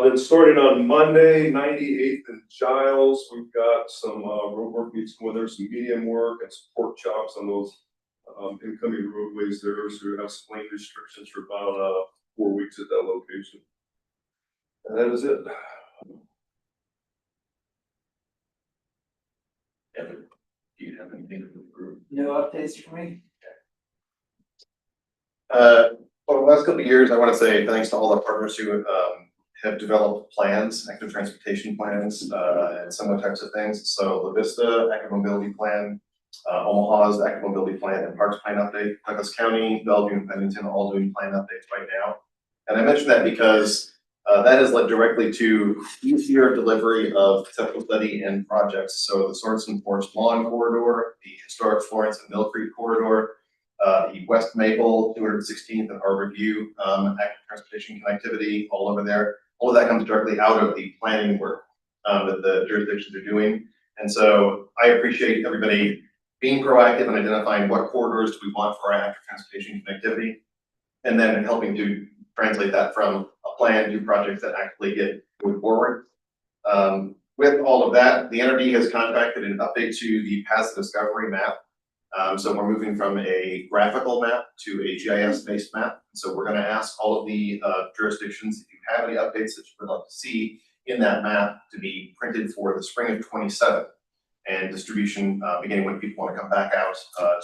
Then starting on Monday, 98th and Giles, we've got some road work needs to go in there, some medium work and some pork chops on those incoming roadways there. So we have some lane restrictions for about 4 weeks at that location. And that is it. Evan, do you have anything for the group? No updates for me? For the last couple of years, I want to say thanks to all the partners who have developed plans, active transportation plans, and similar types of things. So La Vista Active Mobility Plan, Omaha's Active Mobility Plan and Parks Plan update, Douglas County, Bellevue, and Bennington all doing plan updates right now. And I mention that because that has led directly to easier delivery of conceptual study and projects. So the Sorenson Forest Lawn Corridor, the historic Florence and Mill Creek Corridor, the West Maple, 216th and Harbor View, active transportation connectivity all over there. All of that comes directly out of the planning work that the jurisdictions are doing. And so I appreciate everybody being proactive and identifying what corridors do we want for our active transportation connectivity, and then helping to translate that from a plan to projects that actually get moved forward. With all of that, the NRD has contracted an update to the Paths to Discovery map. So we're moving from a graphical map to a GIS-based map. So we're going to ask all of the jurisdictions, if you have any updates that you would like to see in that map, to be printed for the spring of 27 and distribution beginning when people want to come back out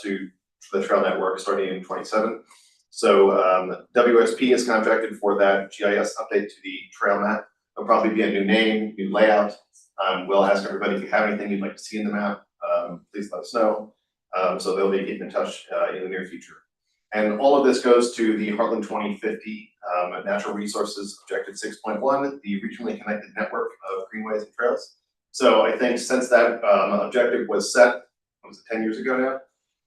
to the trail network starting in 27. So WSP is contracted for that GIS update to the trail map. There'll probably be a new name, new layout. We'll ask everybody if you have anything you'd like to see in the map, please let us know. So they'll be getting in touch in the near future. And all of this goes to the Heartland 2050 Natural Resources Objective 6.1, the regionally connected network of greenways and trails. So I think since that objective was set, was it 10 years ago now?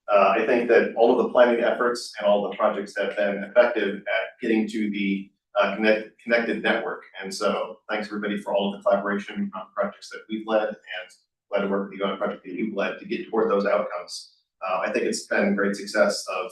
I think that all of the planning efforts and all the projects have been effective at getting to the connected network. And so thanks everybody for all of the collaboration on projects that we've led and glad to work with you on a project that you've led to get toward those outcomes. I think it's been great success of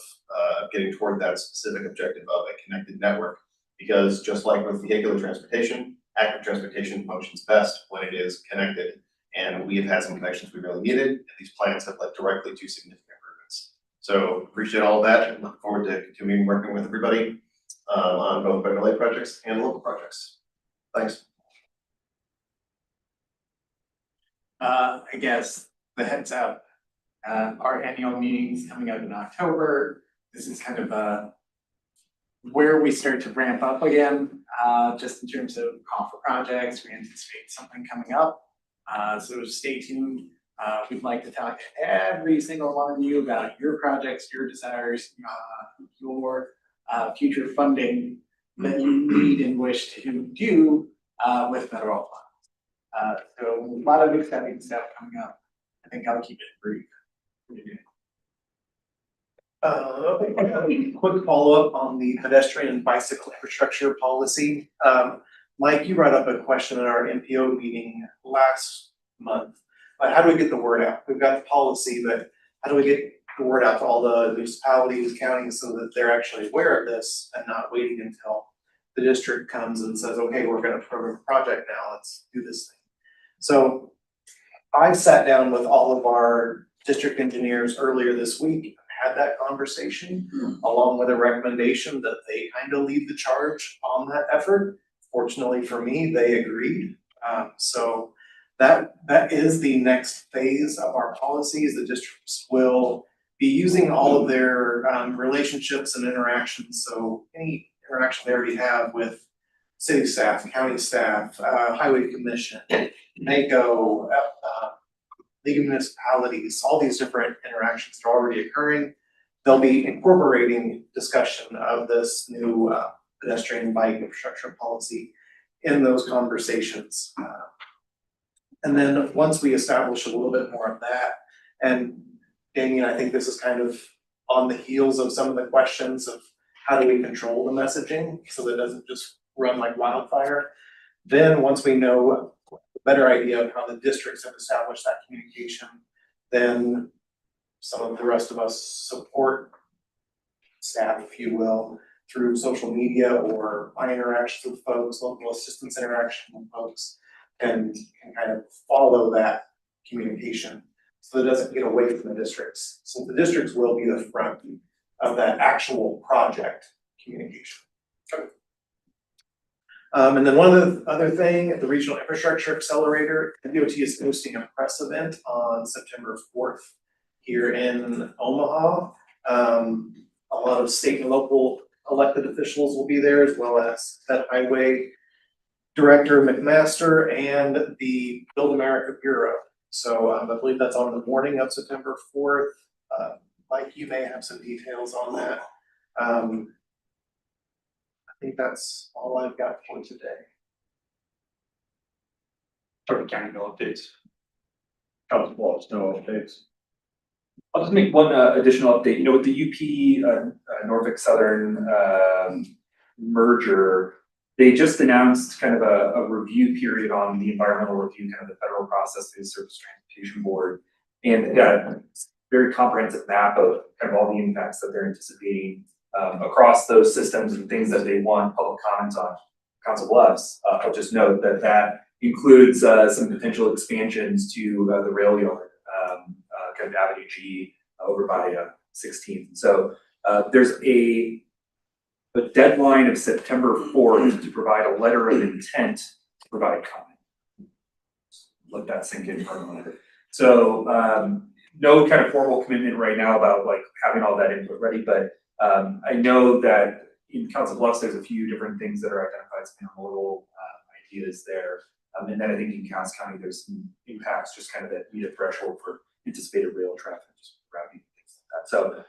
getting toward that specific objective of a connected network, because just like with vehicular transportation, active transportation functions best when it is connected. And we have had some connections we really needed, and these plans have led directly to significant improvements. So appreciate all of that and look forward to continuing working with everybody on both federal aid projects and local projects. Thanks. I guess the heads up, our annual meeting is coming up in October. This is kind of where we start to ramp up again, just in terms of call for projects. We anticipate something coming up. So stay tuned. We'd like to talk to every single one of you about your projects, your desires, your future funding that you need and wish to do with federal funds. So a lot of exciting stuff coming up. I think I'll keep it brief. Quick follow-up on the pedestrian and bicycle infrastructure policy. Mike, you brought up a question in our MPO meeting last month. How do we get the word out? We've got the policy, but how do we get the word out to all the municipalities, counties, so that they're actually aware of this and not waiting until the district comes and says, okay, we're gonna program a project now, let's do this thing. So I sat down with all of our district engineers earlier this week, had that conversation, along with a recommendation that they kind of lead the charge on that effort. Fortunately for me, they agreed. So that is the next phase of our policies. The districts will be using all of their relationships and interactions. So any interaction they already have with city staff, county staff, highway commission, NACO, League of Municipalities, all these different interactions that are already occurring. They'll be incorporating discussion of this new pedestrian bike infrastructure policy in those conversations. And then once we establish a little bit more of that, and Damien, I think this is kind of on the heels of some of the questions of how do we control the messaging so that it doesn't just run like wildfire. Then once we know a better idea of how the districts have established that communication, then some of the rest of us support staff, if you will, through social media or my interactions with folks, local assistance interaction with folks, and can kind of follow that communication so that it doesn't get away from the districts. So the districts will be the front of that actual project communication. And then one other thing, at the Regional Infrastructure Accelerator, DOT is hosting a press event on September 4th here in Omaha. A lot of state and local elected officials will be there, as well as Fed Highway Director McMaster and the Build America Bureau. So I believe that's on the morning of September 4th. Mike, you may have some details on that. I think that's all I've got for today. County no updates. Council Bluffs, no updates. I'll just make one additional update. You know, with the UP Norfolk Southern merger, they just announced kind of a review period on the environmental review, kind of the federal process through the Surface Transportation Board, and very comprehensive map of kind of all the impacts that they're anticipating across those systems and things that they want public comments on. Council Bluffs, I'll just note that that includes some potential expansions to the rail yard, kind of Avenue G over by 16th. So there's a deadline of September 4th to provide a letter of intent to provide comment. Let that sink in for a minute. So no kind of formal commitment right now about like having all that input ready, but I know that in Council Bluffs, there's a few different things that are identified as intermodal ideas there. And then I think in Cass County, there's some impacts just kind of that meet a threshold for anticipated rail traffic, just routing things like that. So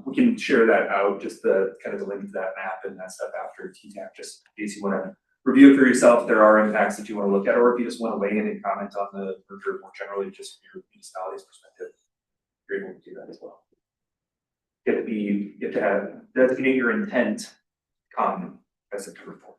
we can share that out, just the kind of the link to that map and that stuff after TTAC, just in case you want to review it for yourself. There are impacts that you want to look at, or if you just want to weigh in and comment on the merger more generally, just from your municipality's perspective, you're able to do that as well. You have to have designate your intent comment by September 4th.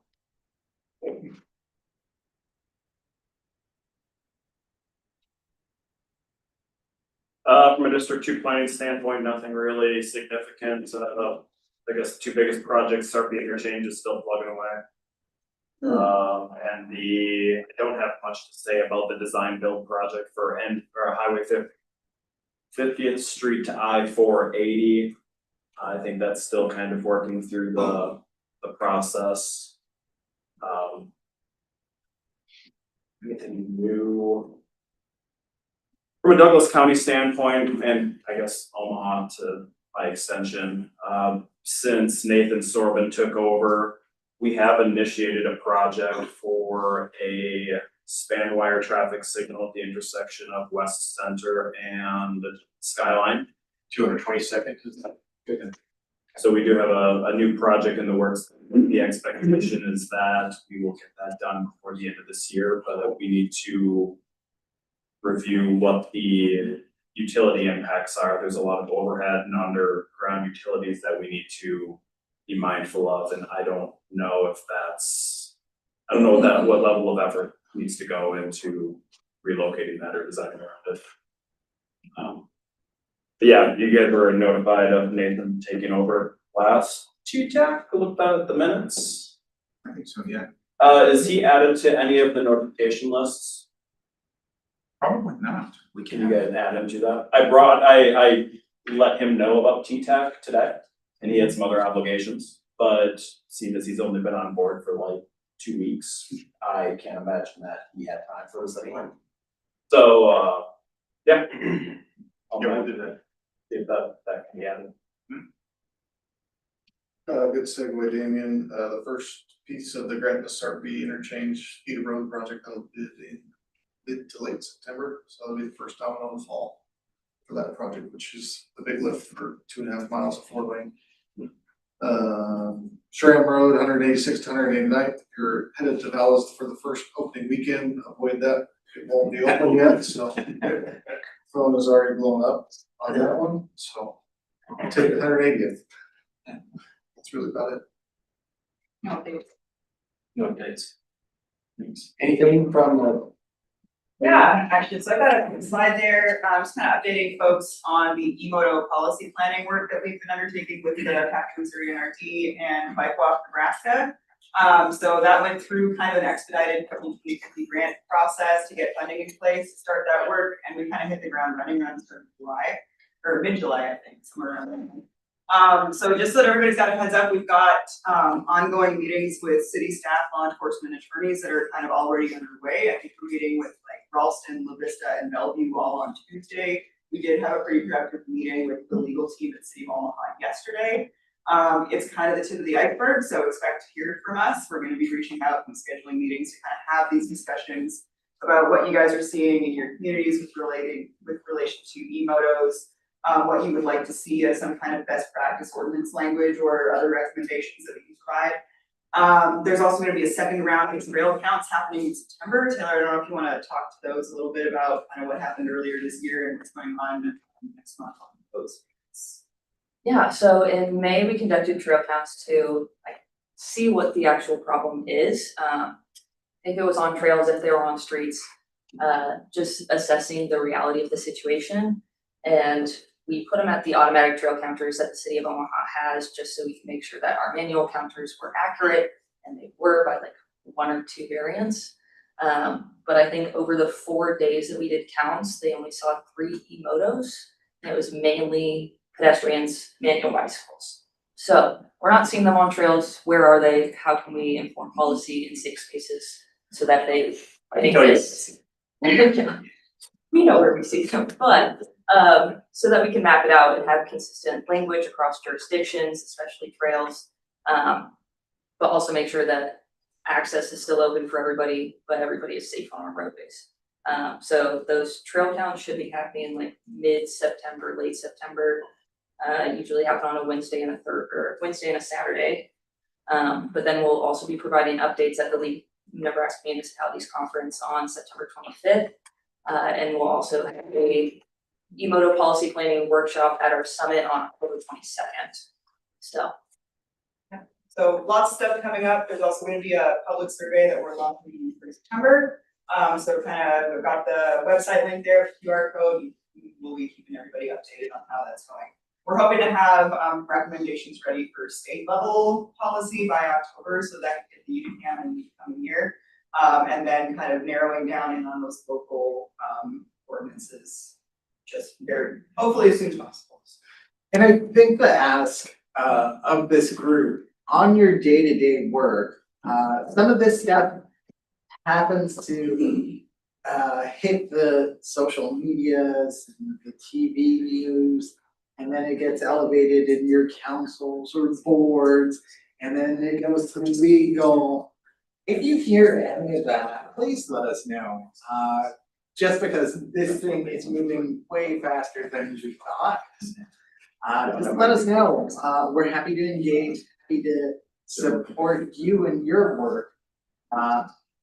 From a District 2 planning standpoint, nothing really significant. I guess the two biggest projects are the interchange is still plugging away. And I don't have much to say about the design build project for Highway 50th Street to I-480. I think that's still kind of working through the process. Anything new? From a Douglas County standpoint, and I guess Omaha to by extension, since Nathan Sorbin took over, we have initiated a project for a span wire traffic signal at the intersection of West Center and Skyline. 222nd, is that good? So we do have a new project in the works. The expectation is that we will get that done before the end of this year, but we need to review what the utility impacts are. There's a lot of overhead and underground utilities that we need to be mindful of, and I don't know what level of effort needs to go into relocating that or designing around it. But yeah, you guys were notified of Nathan taking over last TTAC. I looked at the minutes. I think so, yeah. Is he added to any of the notification lists? Probably not. Can you guys add him to that? I let him know about TTAC today, and he had some other obligations, but seeing as he's only been on board for like 2 weeks, I can't imagine that he had time for this anyway. So, yeah. We'll do that. See if that can be added. Good segue, Damien. The first piece of the Grant to Start B interchange feeder road project that will bid in mid to late September, so that'll be the first domino in the fall for that project, which is the big lift for 2.5 miles of 4-lane. Shram Road, 186 to 189th, if you're headed to Dallas for the first opening weekend, avoid that, it won't be open yet, so phone is already blown up on that one, so take 180th. That's really about it. No updates. Thanks. Anything from the? Yeah, actually, so I got a slide there, just kind of updating folks on the E-Moto policy planning work that we've been undertaking with the Pack Missouri NRT and Bike Walk Nebraska. So that went through kind of an expedited 50/50 grant process to get funding in place to start that work, and we kind of hit the ground running around sort of July, or mid-July, I think, somewhere around there. So just so that everybody's got a heads up, we've got ongoing meetings with city staff, law enforcement attorneys that are kind of already underway. I think we're meeting with like Ralston, La Vista, and Bellevue all on Tuesday. We did have a pretty productive meeting with the legal team at City of Omaha yesterday. It's kind of the tip of the iceberg, so expect to hear from us. We're going to be reaching out and scheduling meetings to kind of have these discussions about what you guys are seeing in your communities with relation to e-motos. What you would like to see as some kind of best practice ordinance language or other recommendations that we can provide. There's also going to be a second round of trail counts happening in September. Taylor, I don't know if you want to talk to those a little bit about kind of what happened earlier this year and what's going on next month on those. Yeah, so in May, we conducted trail counts to see what the actual problem is. If it was on trails, if they were on streets, just assessing the reality of the situation. And we put them at the automatic trail counters that the city of Omaha has, just so we can make sure that our manual counters were accurate, and they were by like 1 or 2 variants. But I think over the 4 days that we did counts, they only saw 3 e-motos, and it was mainly pedestrians, manual bicycles. So we're not seeing them on trails. Where are they? How can we inform policy in safe spaces so that they exist? We know where we see them, but so that we can map it out and have consistent language across jurisdictions, especially trails, but also make sure that access is still open for everybody, but everybody is safe on our roadways. So those trail counts should be happening like mid-September, late September. Usually happen on a Wednesday and a Saturday. But then we'll also be providing updates at the League of Nebraska Municipalities Conference on September 25th. And we'll also have a e-moto policy planning workshop at our summit on October 22nd. So lots of stuff coming up. There's also going to be a public survey that we're launching for September. So kind of got the website link there, QR code. We'll be keeping everybody updated on how that's going. We're hoping to have recommendations ready for state level policy by October, so that can get the UDCAM in the coming year. And then kind of narrowing down in on those local ordinances, just very, hopefully as soon as possible. And I think the ask of this group on your day-to-day work, some of this stuff happens to hit the social medias and the TV news, and then it gets elevated in your councils or boards, and then it goes to legal. If you hear any of that, please let us know. Just because this thing is moving way faster than we thought. Just let us know. We're happy to engage, happy to support you and your work,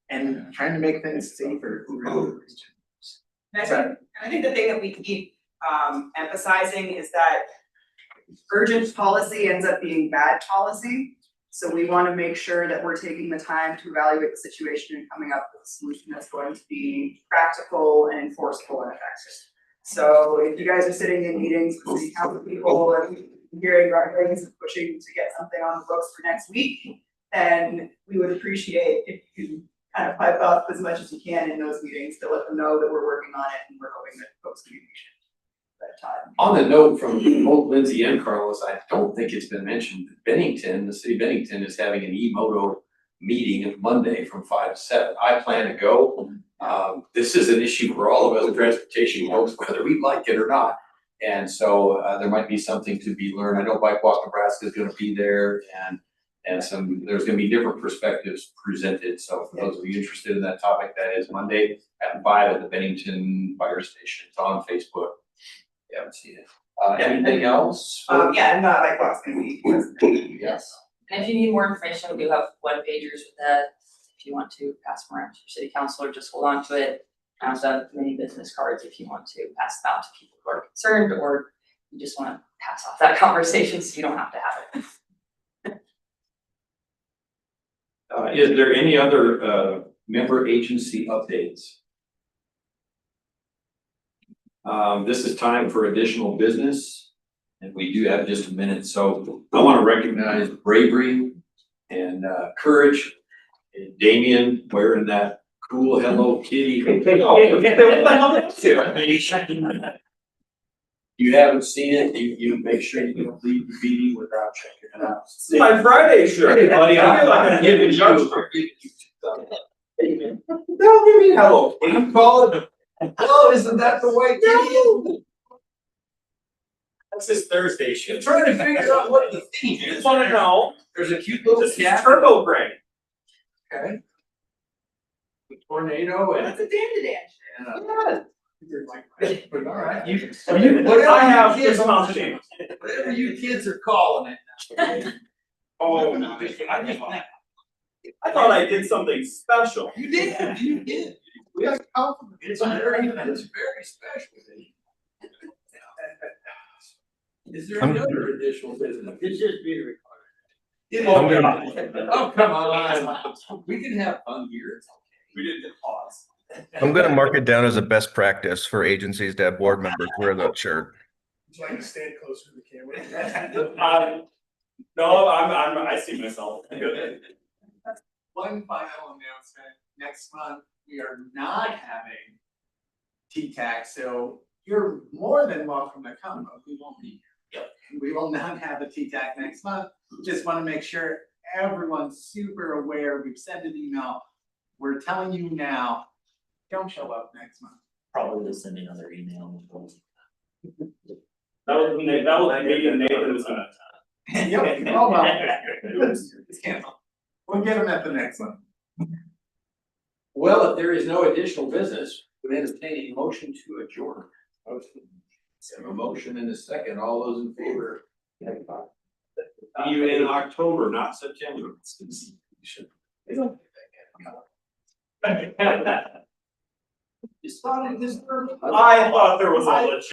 and trying to make things safer. And I think the thing that we keep emphasizing is that urgent policy ends up being bad policy. So we want to make sure that we're taking the time to evaluate the situation and coming up with a solution that's going to be practical and enforceable and effective. So if you guys are sitting in meetings with city council people and hearing rumblings and pushing to get something on the books for next week, then we would appreciate if you can kind of pipe up as much as you can in those meetings to let them know that we're working on it and we're hoping that folks can be patient. On the note from both Lindsay and Carlos, I don't think it's been mentioned, Bennington, the city of Bennington is having an e-moto meeting Monday from 5 to 7. I plan to go. This is an issue for all of us transportation folks, whether we like it or not. And so there might be something to be learned. I know Bike Walk Nebraska is going to be there, And there's gonna be different perspectives presented, so for those of you interested in that topic, that is Monday at 5 at the Bennington Fire Station. It's on Facebook. You haven't seen it. Anything else? Yeah, and like what's gonna be. Yes. And if you need more information, we do have web pagers with that. If you want to pass them around to your city council or just hold on to it. I also have many business cards if you want to pass them out to people who are concerned or you just want to pass off that conversation so you don't have to have it. Is there any other member agency updates? This is time for additional business, and we do have just a minute, so I want to recognize bravery and courage. And Damien wearing that cool Hello Kitty. You haven't seen it, you make sure you don't leave the meeting without checking it out. It's my Friday shirt. Hey, buddy, I feel like I'm giving you. Don't give me hello. I'm calling. Oh, isn't that the way kitty is? That's his Thursday shift. Trying to figure out what the theme You is. just wanna know, There's a cute little this is cat. turbo brain. Okay. The tornado and. That's a Dan. All right. You, I have this mountain. whatever you kids are calling it. Oh, I thought I did something special. You did. We have compliment. It's very special. Is there another additional business? It's just being recorded. Oh, come on. We can have fun here. It's okay. We didn't pause. I'm gonna mark it down as a best practice for agencies to have board members wear that shirt. Would you like to stand closer to the camera? No, I see myself. One final announcement, next month, we are not having TTAC, so you're more than welcome to come, but we won't be here. We will not have a TTAC next month, just wanna make sure everyone's super aware, we've sent an email. We're telling you now, don't show up next month. Probably will send another email. That was Nathan was gonna. Yep, oh well. It's canceled. We'll get them at the next one. Well, if there is no additional business, we entertain a motion to adjourn. Have a motion in a second, all those in favor? See you in October, not September. Just thought it was. I thought there was a legit